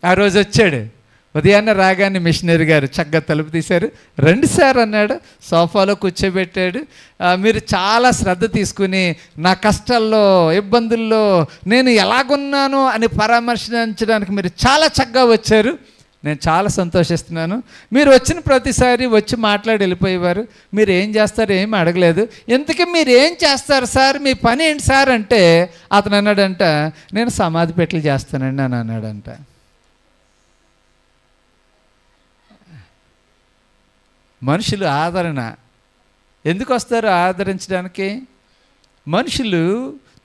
ఆ రోజు వచ్చాడు. ఉదయాన్నే రాగానే మిషనరీ గారు చక్కగా తలుపు తీశారు. 2 సార్ అన్నాడు, సోఫాలో కూర్చోబెట్టాడు. మీరు చాలా శ్రద్ధ తీసుకుని నా కష్టాల్లో ఇబ్బందుల్లో నేను ఎలాగున్నాను అని పరామర్శించడానికి మీరు చాలా చక్కగా వచ్చారు, నేను చాలా సంతోషిస్తున్నాను. మీరు వచ్చిన ప్రతిసారి వచ్చి మాట్లాడి వెళ్ళిపోయేవారు, మీరు ఏం చేస్తారు ఏమి అడగలేదు, ఇంతకీ మీరు ఏం చేస్తారు సార్, మీ పని ఏంటి సార్ అంటే అతను అన్నాడంట, నేను సమాధి పెట్టెలు చేస్తానండి అని అన్నాడంట. మనుషులు ఆదరణ ఎందుకు వస్తారు, ఆదరించడానికి. మనుషులు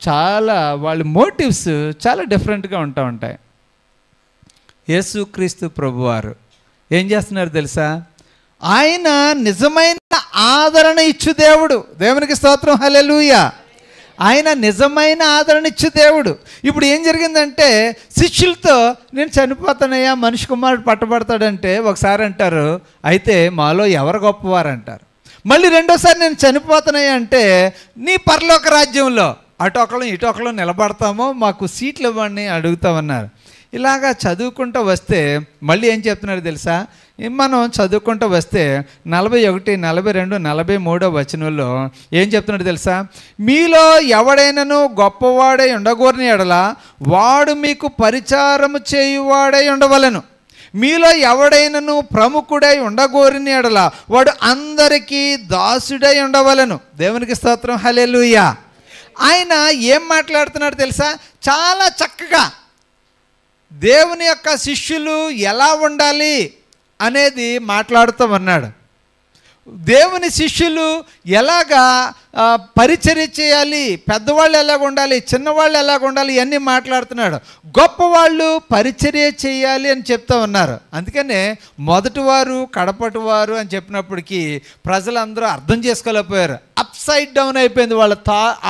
చాలా వాళ్ళ మోటివ్స్ చాలా డిఫరెంట్గా ఉంటూ ఉంటాయి. యేసుక్రీస్తు ప్రభువారు ఏం చేస్తున్నారు తెలుసా, ఆయన నిజమైన ఆదరణ ఇచ్చు దేవుడు. దేవునికి స్తోత్రం, హల్లెలూయా. ఆయన నిజమైన ఆదరణ ఇచ్చు దేవుడు. ఇప్పుడు ఏం జరిగిందంటే శిష్యులతో నేను చనిపోతానయ్యా, మనిషి కుమారుడు పట్టబడతాడంటే ఒకసారి అంటారు, అయితే మాలో ఎవరు గొప్పవారు అంటారు. మళ్ళీ రెండోసారి నేను చనిపోతానయ్యా అంటే నీ పరలోక రాజ్యంలో అటొకళ్ళు ఇటొకళ్ళు నిలబడతామో, మాకు సీట్లు ఇవ్వండి అడుగుతామన్నారు. ఇలాగా చదువుకుంటూ వస్తే మళ్ళీ ఏం చెప్తున్నారు తెలుసా, మనం చదువుకుంటూ వస్తే 41, 42, 43 వచనంలో ఏం చెప్తున్నాడు తెలుసా, మీలో ఎవడైనాను గొప్పవాడై ఉండగోరని ఎడల వాడు మీకు పరిచారము చేయువాడై ఉండవలెను. మీలో ఎవడైనాను ప్రముఖుడై ఉండగోరిని ఎడల వాడు అందరికీ దాసుడై ఉండవలెను. దేవునికి స్తోత్రం, హల్లెలూయా. ఆయన ఏం మాట్లాడుతున్నాడు తెలుసా, చాలా చక్కగా దేవుని యొక్క శిష్యులు ఎలా ఉండాలి అనేది మాట్లాడుతూ ఉన్నాడు. దేవుని శిష్యులు ఎలాగా పరిచర్య చేయాలి, పెద్దవాళ్ళు ఎలాగ ఉండాలి, చిన్నవాళ్ళు ఎలాగ ఉండాలి, ఇవన్నీ మాట్లాడుతున్నాడు. గొప్పవాళ్ళు పరిచర్య చేయాలి అని చెప్తూ ఉన్నారు. అందుకనే మొదటివారు కడపటివారు అని చెప్పినప్పటికీ ప్రజలందరూ అర్థం చేసుకోలేకపోయారు. అప్ సైడ్ డౌన్ అయిపోయింది, వాళ్ళ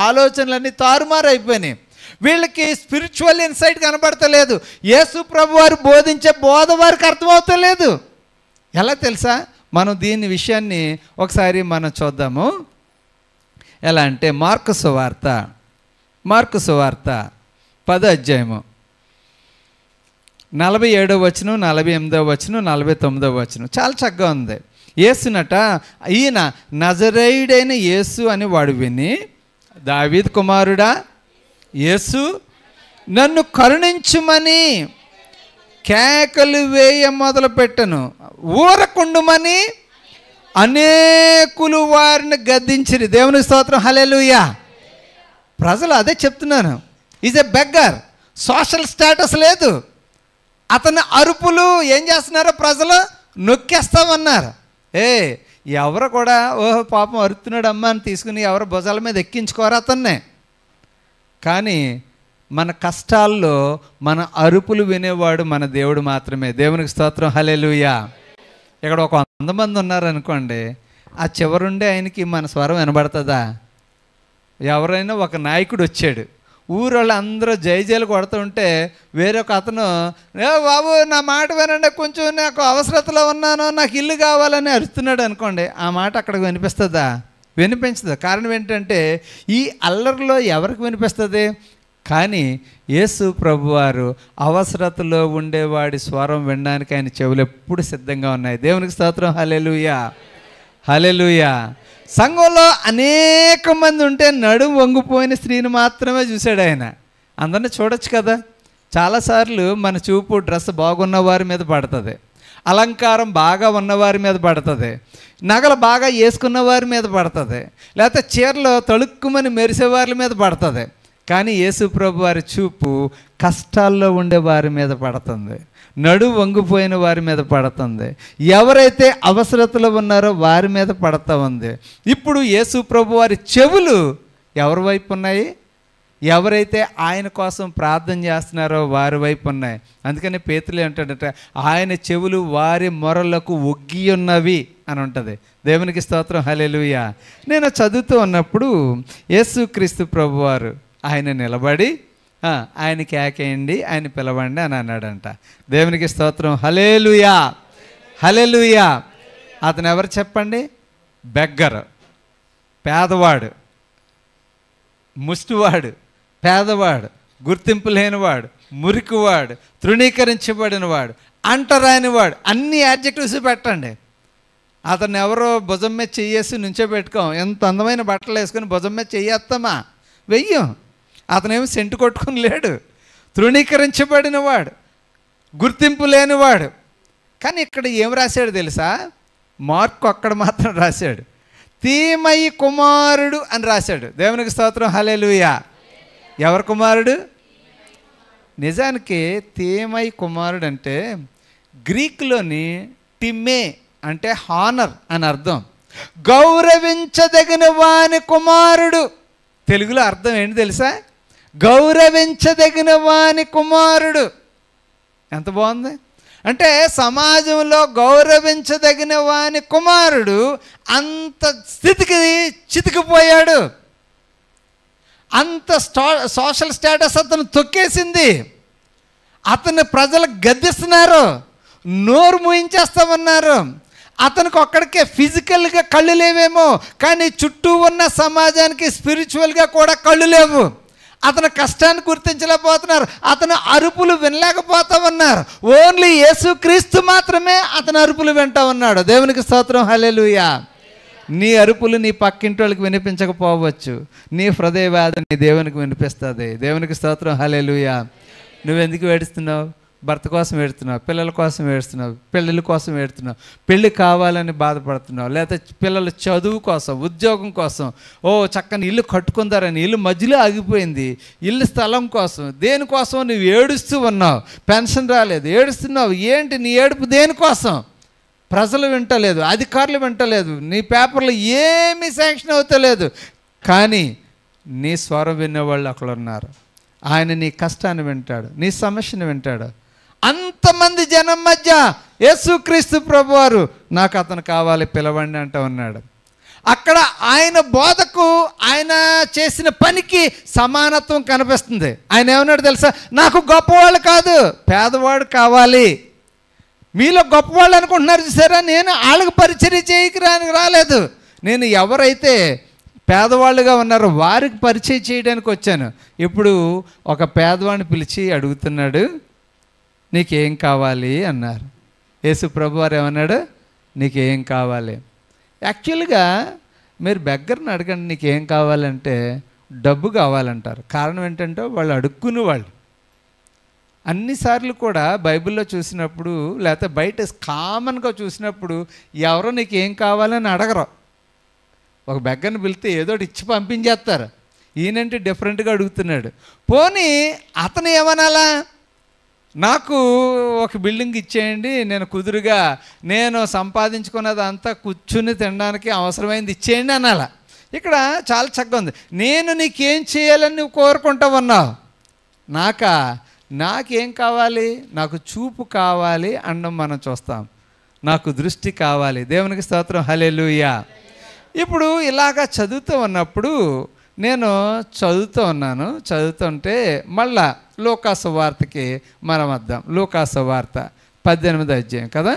ఆలోచనలన్నీ తారుమారు అయిపోయినాయి. వీళ్ళకి స్పిరిచువల్ ఇన్సైట్ కనబడతలేదు. యేసు ప్రభు వారు బోధించే బోధ వారికి అర్థమవుతలేదు. ఎలా తెలుసా, మనం దీని విషయాన్ని ఒకసారి మనం చూద్దాము. ఎలా అంటే మార్కు సువార్త 10వ అధ్యాయము 47వ వచనం, 48వ వచనం, 49వ వచనం చాలా చక్కగా ఉంది. యేసునట, ఈయన నజరేయుడైన యేసు అని వాడు విని, దావీదు కుమారుడా యేసు నన్ను కరుణించుమని కేకలు వేయ మొదలుపెట్టను, ఊరకుండుమని అనేకులు వారిని గద్దించిరి. దేవుని స్తోత్రం, హల్లెలూయా. ప్రజలు అదే చెప్తున్నాను, is a beggar, social status లేదు. అతని అరుపులు ఏం చేస్తున్నారో ప్రజలు నొక్కేస్తామన్నారు. ఎవరు కూడా ఓహో పాపం అరుతున్నాడు అమ్మ అని తీసుకుని ఎవరు భుజాల మీద ఎక్కించుకోరు అతన్నే. కానీ మన కష్టాల్లో మన అరుపులు వినేవాడు మన దేవుడు మాత్రమే. దేవునికి స్తోత్రం, హల్లెలూయా. ఇక్కడ ఒక 100 మంది ఉన్నారనుకోండి, ఆ చివరుండే ఆయనకి మన స్వరం వినబడుతుందా? ఎవరైనా ఒక నాయకుడు వచ్చాడు, ఊరోళ్ళు అందరూ జైజేలు కొడుతూ ఉంటే వేరొక అతను బాబు నా మాట వినండి, కొంచెం నాకు అవసరతలో ఉన్నాను, నాకు ఇల్లు కావాలని అరుస్తున్నాడు అనుకోండి, ఆ మాట అక్కడికి వినిపిస్తుందా? వినిపించదు. కారణం ఏంటంటే ఈ అల్లరిలో ఎవరికి వినిపిస్తుంది? కానీ యేసు ప్రభువారు అవసరతలో ఉండేవాడి స్వరం వినడానికి ఆయన చెవులు ఎప్పుడు సిద్ధంగా ఉన్నాయి. దేవునికి స్తోత్రం, హల్లెలూయా, హల్లెలూయా. సంఘంలో అనేక మంది ఉంటే నడుము వంగిపోయిన స్త్రీని మాత్రమే చూశాడు ఆయన. అందరినీ చూడొచ్చు కదా. చాలాసార్లు మన చూపు డ్రెస్ బాగున్న వారి మీద పడుతుంది, అలంకారం బాగా ఉన్నవారి మీద పడుతుంది, నగలు బాగా వేసుకున్న వారి మీద పడుతుంది, లేకపోతే చీరలో తళుక్కుమని మెరిసేవారి మీద పడుతుంది. కానీ యేసు ప్రభు వారి చూపు కష్టాల్లో ఉండే వారి మీద పడుతుంది, నడుము వంగిపోయిన వారి మీద పడుతుంది, ఎవరైతే అవసరతలో ఉన్నారో వారి మీద పడుతూ ఉంది. ఇప్పుడు యేసు ప్రభు వారి చెవులు ఎవరి వైపు ఉన్నాయి? ఎవరైతే ఆయన కోసం ప్రార్థన చేస్తున్నారో వారి వైపు ఉన్నాయి. అందుకని పేతురు ఏమంటాడంటే, ఆయన చెవులు వారి మొరలకు ఒగ్గి ఉన్నవి అని ఉంటుంది. దేవునికి స్తోత్రం, హల్లెలూయా. నేను చదువుతూ ఉన్నప్పుడు యేసుక్రీస్తు ప్రభువారు ఆయన నిలబడి ఆయన కేకేయండి, ఆయన పిలవండి అని అన్నాడంట. దేవునికి స్తోత్రం, హల్లెలూయా, హల్లెలూయా. అతను ఎవరు చెప్పండి? బెగ్గర్, పేదవాడు, ముష్టివాడు, పేదవాడు, గుర్తింపు లేనివాడు, మురికివాడు, తృణీకరించబడినవాడు, అంటరానివాడు, అన్ని యాడ్జెక్టివ్స్ పెట్టండి. అతను ఎవరో భుజం మీద చెయ్యేసి నుంచోబెట్టుకోం. ఎంత అందమైన బట్టలు వేసుకొని భుజం మీద చెయ్యేస్తామా? వెయ్యం. అతనేమి సెంటు కొట్టుకుని లేడు. తృణీకరించబడినవాడు, గుర్తింపు లేనివాడు. కానీ ఇక్కడ ఏం రాశాడు తెలుసా? మార్కు అక్కడ మాత్రం రాశాడు తీమయి కుమారుడు అని రాశాడు. దేవునికి స్తోత్రం, హల్లెలూయా. ఎవరి కుమారుడు? నిజానికి తీమయి కుమారుడు అంటే గ్రీకులోని టిమే అంటే హానర్ అని అర్థం. గౌరవించదగిన వాని కుమారుడు. తెలుగులో అర్థం ఏంటి తెలుసా? గౌరవించదగిన వాని కుమారుడు. ఎంత బాగుంది అంటే సమాజంలో గౌరవించదగిన వాని కుమారుడు అంత స్థితికి చితికిపోయాడు. అంత సోషల్ స్టేటస్ అతను తొక్కేసింది. అతన్ని ప్రజలు గద్దిస్తున్నారు, నోరు మూయించేస్తామన్నారు. అతనికి ఒక్కడికే ఫిజికల్గా కళ్ళు లేవేమో, కానీ చుట్టూ ఉన్న సమాజానికి స్పిరిచువల్గా కూడా కళ్ళు లేవు. అతని కష్టాన్ని గుర్తించలేకపోతున్నారు, అతను అరుపులు వినలేకపోతా ఉన్నారు. ఓన్లీ యేసుక్రీస్తు మాత్రమే అతని అరుపులు వింటా ఉన్నాడు. దేవునికి స్తోత్రం, హల్లెలూయా. నీ అరుపులు నీ పక్కింటి వాళ్ళకి వినిపించకపోవచ్చు, నీ హృదయ వేదన నీ దేవునికి వినిపిస్తుంది. దేవునికి స్తోత్రం, హల్లెలూయా. నువ్వెందుకు ఏడుస్తున్నావు? భర్త కోసం ఏడుస్తున్నావు, పిల్లల కోసం ఏడుస్తున్నావు, పెళ్ళిళ్ళ కోసం ఏడుతున్నావు, పెళ్ళి కావాలని బాధపడుతున్నావు, లేకపోతే పిల్లల చదువు కోసం, ఉద్యోగం కోసం, చక్కని ఇల్లు కట్టుకుందారని ఇల్లు మధ్యలో ఆగిపోయింది, ఇల్లు స్థలం కోసం, దేనికోసం నువ్వు ఏడుస్తూ ఉన్నావు. పెన్షన్ రాలేదు, ఏడుస్తున్నావు. ఏంటి నీ ఏడుపు? దేనికోసం? ప్రజలు వింటలేదు, అధికారులు వింటలేదు, నీ పేపర్లో ఏమీ శాంక్షన్ అవుతలేదు. కానీ నీ స్వరం వినేవాళ్ళు అక్కడ ఉన్నారు. ఆయన నీ కష్టాన్ని వింటాడు, నీ సమస్యను వింటాడు. అంతమంది జనం మధ్య యేసుక్రీస్తు ప్రభువారు నాకు అతను కావాలి, పిలవండి అంటూ ఉన్నాడు. అక్కడ ఆయన బోధకు, ఆయన చేసిన పనికి సమానత్వం కనిపిస్తుంది. ఆయన ఏమన్నాడు తెలుసా? నాకు గొప్పవాళ్ళు కాదు, పేదవాడు కావాలి. మీలో గొప్పవాళ్ళు అనుకుంటున్నారు చూసారా, నేను వాళ్ళకి పరిచర్య చేయడానికి రాలేదు. నేను ఎవరైతే పేదవాళ్ళుగా ఉన్నారో వారికి పరిచయం చేయడానికి వచ్చాను. ఇప్పుడు ఒక పేదవాడిని పిలిచి అడుగుతున్నాడు, నీకేం కావాలి అన్నారు. యేసు ప్రభు వారు ఏమన్నాడు? నీకేం కావాలి. యాక్చువల్గా మీరు బెగ్గర్ని అడగండి, నీకేం కావాలంటే డబ్బు కావాలంటారు. కారణం ఏంటంటే వాళ్ళు అడుక్కునే వాళ్ళు. అన్నిసార్లు కూడా బైబిల్లో చూసినప్పుడు, లేకపోతే బయట కామన్గా చూసినప్పుడు ఎవరో నీకేం కావాలని అడగరు. ఒక బెగ్గర్ని పిలిస్తే ఏదో ఇచ్చి పంపించేస్తారు. ఈయనంటే డిఫరెంట్గా అడుగుతున్నాడు. పోనీ అతను ఏమనాలా? నాకు ఒక బిల్డింగ్ ఇచ్చేయండి, నేను కుదురుగా నేను సంపాదించుకున్నది అంతా కూర్చుని తినడానికి అవసరమైంది ఇచ్చేయండి అనాలా. ఇక్కడ చాలా చక్కగా ఉంది. నేను నీకేం చేయాలని నువ్వు కోరుకుంటా ఉన్నావు. నాకేం కావాలి? నాకు చూపు కావాలి అనడం మనం చూస్తాం. నాకు దృష్టి కావాలి. దేవునికి స్తోత్రం, హల్లెలూయా. ఇప్పుడు ఇలాగా చదువుతూ ఉన్నప్పుడు నేను చదువుతుంటే మళ్ళా లూకాసు వార్తకి మనం వద్దాం. లూకాసు వార్త 18వ అధ్యాయం కదా,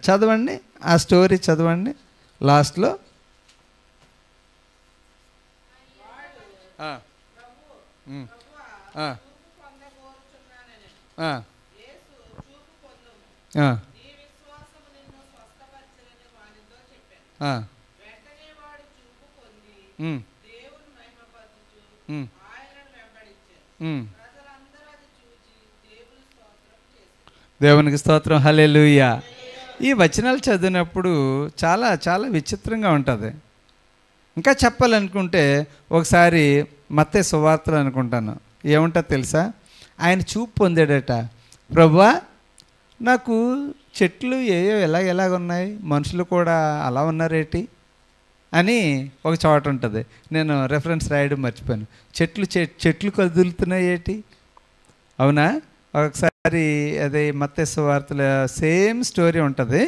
చదవండి. ఆ స్టోరీ చదవండి లాస్ట్లో. దేవునికి స్తోత్రం, హల్లెలూయా. ఈ వచనాలు చదివినప్పుడు చాలా చాలా విచిత్రంగా ఉంటుంది. ఇంకా చెప్పాలనుకుంటే ఒకసారి మత్తయి సువార్తలు అనుకుంటాను, ఏముంటుంది తెలుసా, ఆయన చూపు పొందాడట. ప్రభువా, నాకు చెట్లు ఏయో ఎలాగ ఉన్నాయి, మనుషులు కూడా అలా ఉన్నారేటి అని ఒక చోట ఉంటుంది. నేను రెఫరెన్స్ రాయడం మర్చిపోయాను. చెట్లు కదులుతున్నాయి ఏటి, అవునా? ఒకసారి అదే మత్తయి సువార్తల సేమ్ స్టోరీ ఉంటుంది.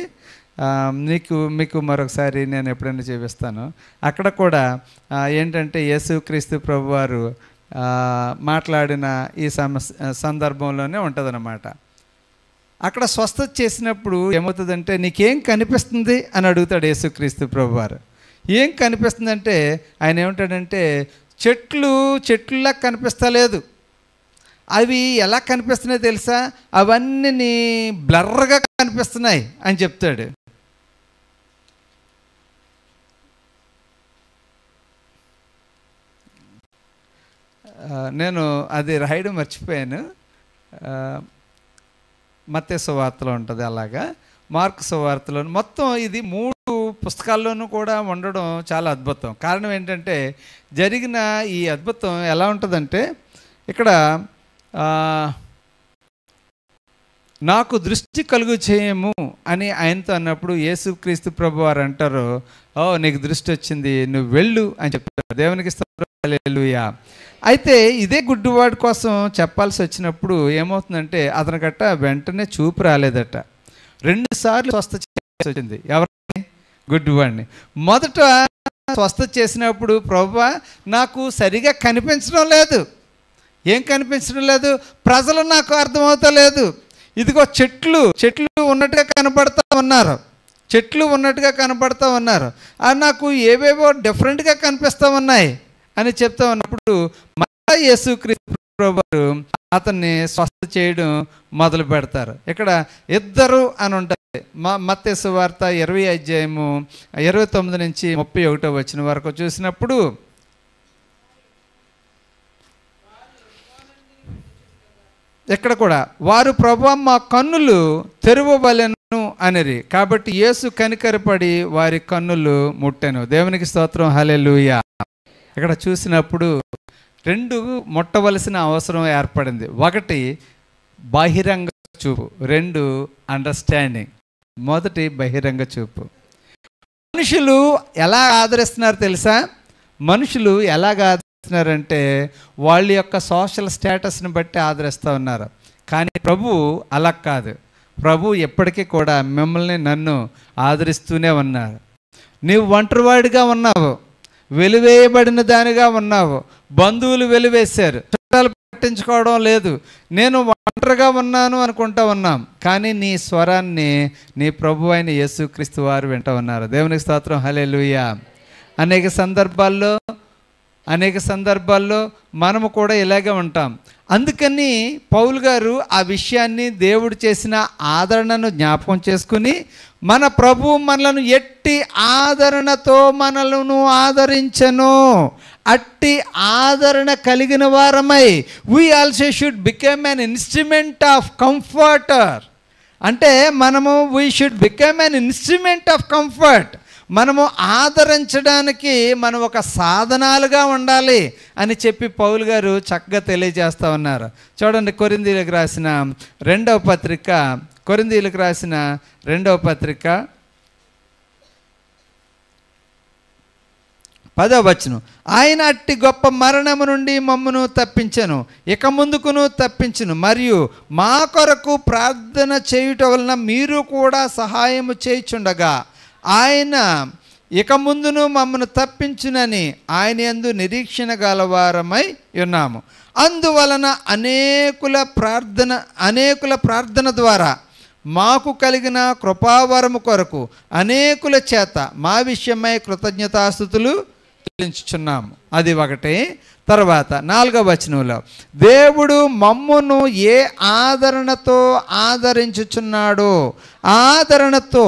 మీకు మరొకసారి నేను ఎప్పుడైనా చూపిస్తాను. అక్కడ కూడా ఏంటంటే యేసుక్రీస్తు ప్రభువారు మాట్లాడిన ఈ సందర్భంలోనే ఉంటుందన్నమాట. అక్కడ స్వస్థత చేసినప్పుడు ఏమవుతుందంటే, నీకేం కనిపిస్తుంది అని అడుగుతాడు యేసుక్రీస్తు ప్రభువారు. ఏం కనిపిస్తుందంటే ఆయన ఏమంటాడంటే, చెట్లులా కనిపిస్తలేదు, అవి ఎలా కనిపిస్తున్నాయో తెలుసా, అవన్నీ బ్లర్గా కనిపిస్తున్నాయి అని చెప్తాడు. నేను అది రాయడం మర్చిపోయాను. మత్తయి సువార్తలో ఉంటుంది అలాగా, మార్కు సువార్తలో, మొత్తం ఇది 3 పుస్తకాల్లోనూ కూడా ఉండడం చాలా అద్భుతం. కారణం ఏంటంటే, జరిగిన ఈ అద్భుతం ఎలా ఉంటుందంటే, ఇక్కడ నాకు దృష్టి కలుగు చేయము అని ఆయనతో అన్నప్పుడు యేసుక్రీస్తు ప్రభువారు అంటారు, ఓ నీకు దృష్టి వచ్చింది, నువ్వు వెళ్ళు అని చెప్తారు. దేవునికి స్తోత్రం, హల్లెలూయా. అయితే ఇదే గుడ్డివాడి కోసం చెప్పాల్సి వచ్చినప్పుడు ఏమవుతుందంటే, అతనికట్ట వెంటనే చూపు రాలేదట. 2 సార్లు స్వస్థత చేయాల్సి వచ్చింది. ఎవరిని? గుడ్డివాడిని. మొదట స్వస్థత చేసినప్పుడు, ప్రభువా నాకు సరిగా కనిపించడం లేదు. ఏం కనిపించడం లేదు? ప్రజలు నాకు అర్థమవుతలేదు. ఇదిగో చెట్లు ఉన్నట్టుగా కనపడతా ఉన్నారు, నాకు ఏవేవో డిఫరెంట్గా కనిపిస్తూ ఉన్నాయి అని చెప్తా ఉన్నప్పుడు మళ్ళీ యేసుక్రీస్తు ప్రభువారు అతన్ని స్వస్థత చేయడం మొదలు పెడతారు. ఇక్కడ 2 అని ఉంటుంది. మత్తయి సువార్త 20 అధ్యాయము 29 నుంచి 31 వచ్చిన వరకు చూసినప్పుడు, ఇక్కడ కూడా వారు, ప్రభువా మా కన్నులు తెరవవలెను అనిరి. కాబట్టి యేసు కనికరపడి వారి కన్నులు ముట్టెను. దేవునికి స్తోత్రం, హల్లెలూయా. ఇక్కడ చూసినప్పుడు 2 ముట్టవలసిన అవసరం ఏర్పడింది. 1 బహిరంగ చూపు, 2 అండర్స్టాండింగ్. మొదటి బహిరంగ చూపు. మనుషులు ఎలా ఆదరిస్తున్నారు తెలుసా? మనుషులు ఎలాగ ఆదరిస్తున్నారంటే వాళ్ళ యొక్క సోషల్ స్టేటస్ని బట్టి ఆదరిస్తూ ఉన్నారు. కానీ ప్రభు అలా కాదు. ప్రభు ఎప్పటికీ కూడా మిమ్మల్ని నన్ను ఆదరిస్తూనే ఉన్నారు. నీవు ఒంటరివాడిగా ఉన్నావు, వెలివేయబడిన దానిగా ఉన్నావు, బంధువులు వెలివేశారు, చుట్టాలు పట్టించుకోవడం లేదు, నేను ఒంటరిగా ఉన్నాను అనుకుంటా ఉన్నాం. కానీ నీ స్వరాన్ని నీ ప్రభు అయిన యేసుక్రీస్తు వారు వింటూ ఉన్నారు. దేవునికి స్తోత్రం, హల్లెలూయా. అనేక సందర్భాల్లో మనము కూడా ఇలాగే ఉంటాం. అందుకని పౌలు గారు ఆ విషయాన్ని, దేవుడు చేసిన ఆదరణను జ్ఞాపకం చేసుకుని, మన ప్రభు మనలను ఎట్టి ఆదరణతో మనలను ఆదరించెను, అట్టి ఆదరణ కలిగిన వారమై we also should become an instrument of comforter. అంటే మనము we should become an instrument of comfort. మనము ఆదరించడానికి మనం ఒక సాధనాలుగా ఉండాలి అని చెప్పి పౌలు గారు చక్కగా తెలియజేస్తూ ఉన్నారు. చూడండి, కొరింథీయులకు రాసిన 2వ పత్రిక 10వ వచనం. ఆయన అట్టి గొప్ప మరణము నుండి మమ్మును తప్పించెను, ఇక ముందుకును తప్పించును, మరియు మా కొరకు ప్రార్థన చేయుట వలన మీరు కూడా సహాయము చేయుచుండగా ఆయన ఇక ముందును మమ్మను తప్పించునని ఆయన యందు నిరీక్షణ గలవారమై ఉన్నాము. అందువలన అనేకుల ప్రార్థన ద్వారా మాకు కలిగిన కృపావరము కొరకు అనేకుల చేత మా విషయమై కృతజ్ఞతాస్తుతులు చెల్లించుచున్నాము. అది ఒకటి. తర్వాత 4వ వచనంలో, దేవుడు మమ్మును ఏ ఆదరణతో ఆదరించుచున్నాడో, ఆదరణతో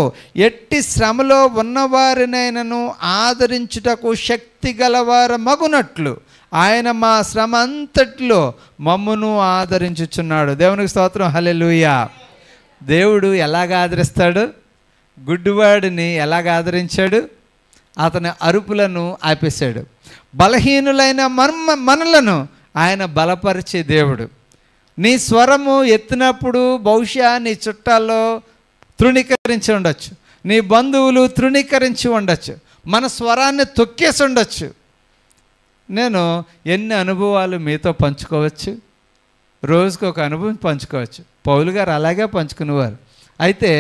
ఎట్టి శ్రమలో ఉన్నవారినైనను ఆదరించుటకు శక్తి గలవార మగునట్లు ఆయన మా శ్రమ అంతట్లో మమ్మును ఆదరించుచున్నాడు. దేవునికి స్తోత్రం, హల్లెలూయా. దేవుడు ఎలాగ ఆదరిస్తాడు? గుడ్డివాడిని ఎలాగ ఆదరించాడు? అతని అరుపులను ఆపేశాడు. బలహీనులైన మనలను ఆయన బలపరిచే దేవుడు. నీ స్వరము ఎత్తినప్పుడు బహుశా నీ చుట్టాల్లో తృణీకరించి ఉండొచ్చు, నీ బంధువులు తృణీకరించి ఉండొచ్చు, మన స్వరాన్ని తొక్కేసి ఉండొచ్చు. నేను ఎన్ని అనుభవాలు మీతో పంచుకోవచ్చు, రోజుకు ఒక అనుభవం పంచుకోవచ్చు. పౌలు గారు అలాగే పంచుకునేవారు. అయితే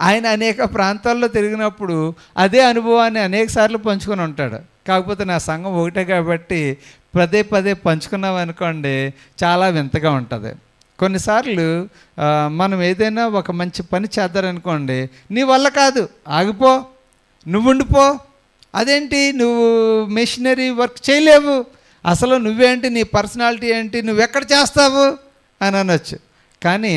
ఆయన అనేక ప్రాంతాల్లో తిరిగినప్పుడు అదే అనుభవాన్ని అనేక సార్లు పంచుకొని ఉంటాడు. కాకపోతే నా సంఘం ఒకటే కాబట్టి పదే పదే పంచుకున్నాం అనుకోండి, చాలా వింతగా ఉంటుంది. కొన్నిసార్లు మనం ఏదైనా ఒక మంచి పని చేద్దారనుకోండి, నీ వల్ల కాదు, ఆగిపో, నువ్వు ఉండిపో, అదేంటి నువ్వు మిషనరీ వర్క్ చేయలేవు, అసలు నువ్వేంటి, నీ పర్సనాలిటీ ఏంటి, నువ్వెక్కడ చేస్తావు అని అనొచ్చు. కానీ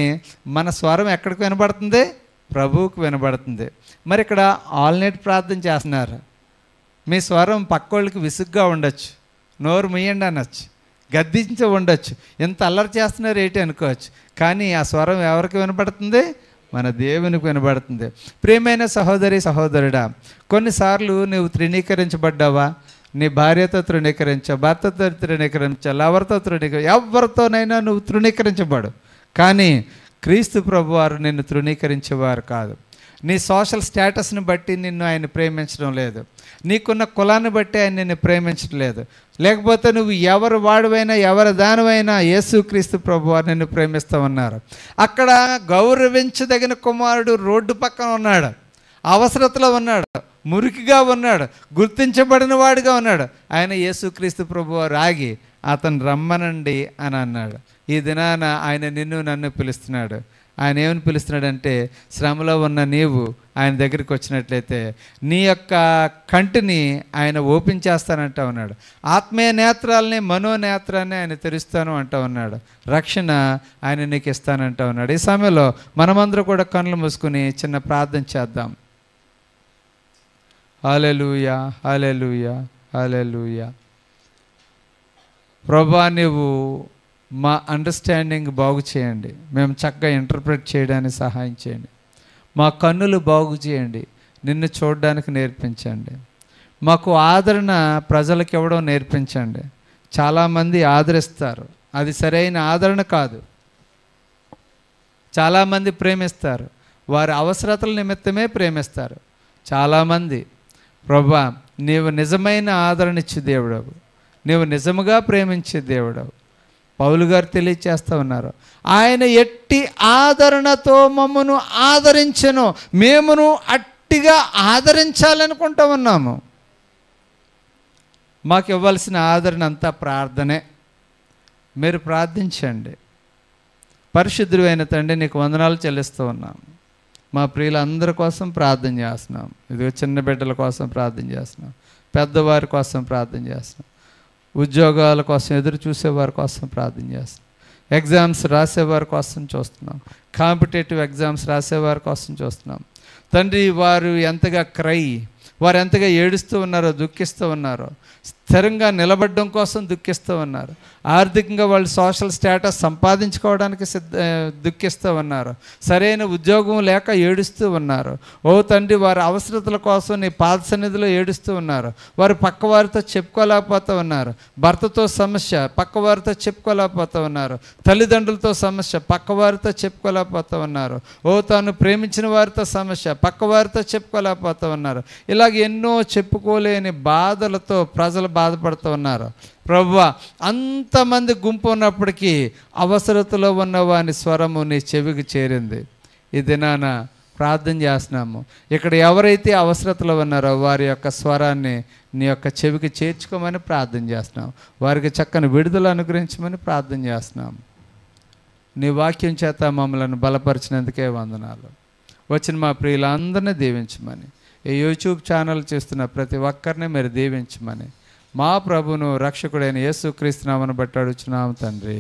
మన స్వరం ఎక్కడికి వినబడుతుంది? ప్రభువుకు వినబడుతుంది. మరి ఇక్కడ ఆల్ నైట్ ప్రార్థన చేస్తున్నారు, మీ స్వరం పక్కోళ్ళకి విసుగ్గా ఉండొచ్చు, నోరు ముయ్యండి అనొచ్చు, గద్దించి ఉండొచ్చు, ఎంత అల్లరి చేస్తున్నారు ఏంటి అనుకోవచ్చు. కానీ ఆ స్వరం ఎవరికి వినబడుతుంది? మన దేవునికి వినబడుతుంది. ప్రియమైన సహోదరి సహోదరుడా, కొన్నిసార్లు నువ్వు తృణీకరించబడ్డావా? నీ భార్యతో తృణీకరించావు, భర్తతో తృణీకరించావు, ఎవరితో ఎవరితోనైనా నువ్వు తృణీకరించబడు. కానీ క్రీస్తు ప్రభువారు నిన్ను తృణీకరించేవారు కాదు. నీ సోషల్ స్టేటస్ని బట్టి నిన్ను ఆయన ప్రేమించడం లేదు, నీకున్న కులాన్ని బట్టి ఆయన నిన్ను ప్రేమించడం లేదు, లేకపోతే నువ్వు ఎవరు వాడువైనా ఎవరి దానివైనా యేసుక్రీస్తు ప్రభువారు నిన్ను ప్రేమిస్తూ ఉన్నారు. అక్కడ గౌరవించదగిన కుమారుడు రోడ్డు పక్కన ఉన్నాడు, అవసరతలో ఉన్నాడు, మురికిగా ఉన్నాడు, గుర్తించబడిన వాడిగా ఉన్నాడు. ఆయన యేసుక్రీస్తు ప్రభువారు ఆగి అతను రమ్మనండి అని అన్నాడు. ఈ దినాన ఆయన నిన్ను నన్ను పిలుస్తున్నాడు. ఆయన ఏమని పిలుస్తున్నాడంటే, శ్రమలో ఉన్న నీవు ఆయన దగ్గరికి వచ్చినట్లయితే నీ యొక్క కంటిని ఆయన ఓపెన్ చేస్తానంటా ఉన్నాడు. ఆత్మీయ నేత్రాలని, మనోనేత్రాన్ని ఆయన తెరుస్తాను అంటా ఉన్నాడు. రక్షణ ఆయన నీకు ఇస్తానంటా ఉన్నాడు. ఈ సమయంలో మనమందరూ కూడా కళ్ళు మూసుకుని చిన్న ప్రార్థన చేద్దాం. హల్లెలూయా, హల్లెలూయా, హల్లెలూయా. ప్రభువా, నీవు మా అండర్స్టాండింగ్ బాగు చేయండి, మేము చక్కగా ఇంటర్ప్రిట్ చేయడానికి సహాయం చేయండి. మా కన్నులు బాగు చేయండి, నిన్ను చూడడానికి నేర్పించండి. మాకు ఆదరణ ప్రజలకు ఇవ్వడం నేర్పించండి. చాలామంది ఆదరిస్తారు, అది సరైన ఆదరణ కాదు. చాలామంది ప్రేమిస్తారు, వారి అవసరతల నిమిత్తమే ప్రేమిస్తారు. చాలామంది ప్రభువా, నీవు నిజమైన ఆదరణ ఇచ్చే దేవుడవు, నీవు నిజముగా ప్రేమించే దేవుడవు. పౌలు గారు తెలియచేస్తూ ఉన్నారు, ఆయన ఎట్టి ఆదరణతో మమ్మను ఆదరించెను, మేమును అట్టిగా ఆదరించాలనుకుంటూ ఉన్నాము. మాకు ఇవ్వాల్సిన ఆదరణ అంతా ప్రార్థనే. మీరు ప్రార్థించండి. పరిశుద్ధుడు అయిన తండ్రి, నీకు వందనాలు చెల్లిస్తూ ఉన్నాం. మా ప్రియులందరి కోసం ప్రార్థన చేస్తున్నాం. ఇదిగో చిన్న బిడ్డల కోసం ప్రార్థన చేస్తున్నాం, పెద్దవారి కోసం ప్రార్థన చేస్తున్నాం, ఉద్యోగాల కోసం ఎదురు చూసేవారి కోసం ప్రార్థన చేస్తున్నాం, ఎగ్జామ్స్ రాసేవారి కోసం చూస్తున్నాం, కాంపిటేటివ్ ఎగ్జామ్స్ రాసేవారి కోసం చూస్తున్నాం. తండ్రి, వారు ఎంతగా వారు ఎంతగా ఏడుస్తూ ఉన్నారో, దుఃఖిస్తూ ఉన్నారో, స్థిరంగా నిలబడడం కోసం దుఃఖిస్తూ ఉన్నారు, ఆర్థికంగా వాళ్ళు సోషల్ స్టేటస్ సంపాదించుకోవడానికి దుఃఖిస్తూ ఉన్నారు, సరైన ఉద్యోగం లేక ఏడుస్తూ ఉన్నారు. ఓ తండ్రి, వారి అవసరతల కోసం నీ పాద సన్నిధిలో ఏడుస్తూ ఉన్నారు. వారు పక్కవారితో చెప్పుకోలేకపోతూ ఉన్నారు. భర్తతో సమస్య, పక్కవారితో చెప్పుకోలేకపోతూ ఉన్నారు. తల్లిదండ్రులతో సమస్య, పక్కవారితో చెప్పుకోలేకపోతూ ఉన్నారు. ఓ తాను ప్రేమించిన వారితో సమస్య, పక్కవారితో చెప్పుకోలేకపోతూ ఉన్నారు. ఇలాగ ఎన్నో చెప్పుకోలేని బాధలతో ప్రజలు బాధపడుతూ ఉన్నారు. ప్రభువా, అంతమంది గుంపు ఉన్నప్పటికీ అవసరతలో ఉన్న వాని స్వరము నీ చెవికి చేరింది. ఈ దినాన ప్రార్థన చేస్తున్నాము, ఇక్కడ ఎవరైతే అవసరతలో ఉన్నారో వారి యొక్క స్వరాన్ని నీ యొక్క చెవికి చేర్చుకోమని ప్రార్థన చేస్తున్నాం. వారికి చక్కని విడుదల అనుగ్రహించమని ప్రార్థన చేస్తున్నాం. నీ వాక్యం చేత మమ్మల్ని బలపరిచినందుకే వందనాలు. వచ్చిన మా ప్రియులందరినీ దీవించమని, ఈ యూట్యూబ్ ఛానల్ చేస్తున్న ప్రతి ఒక్కరిని మీరు దీవించమని మా ప్రభువును రక్షకుడైన యేసుక్రీస్తు నామమున బట్టి అడుగుచున్నాము తండ్రి.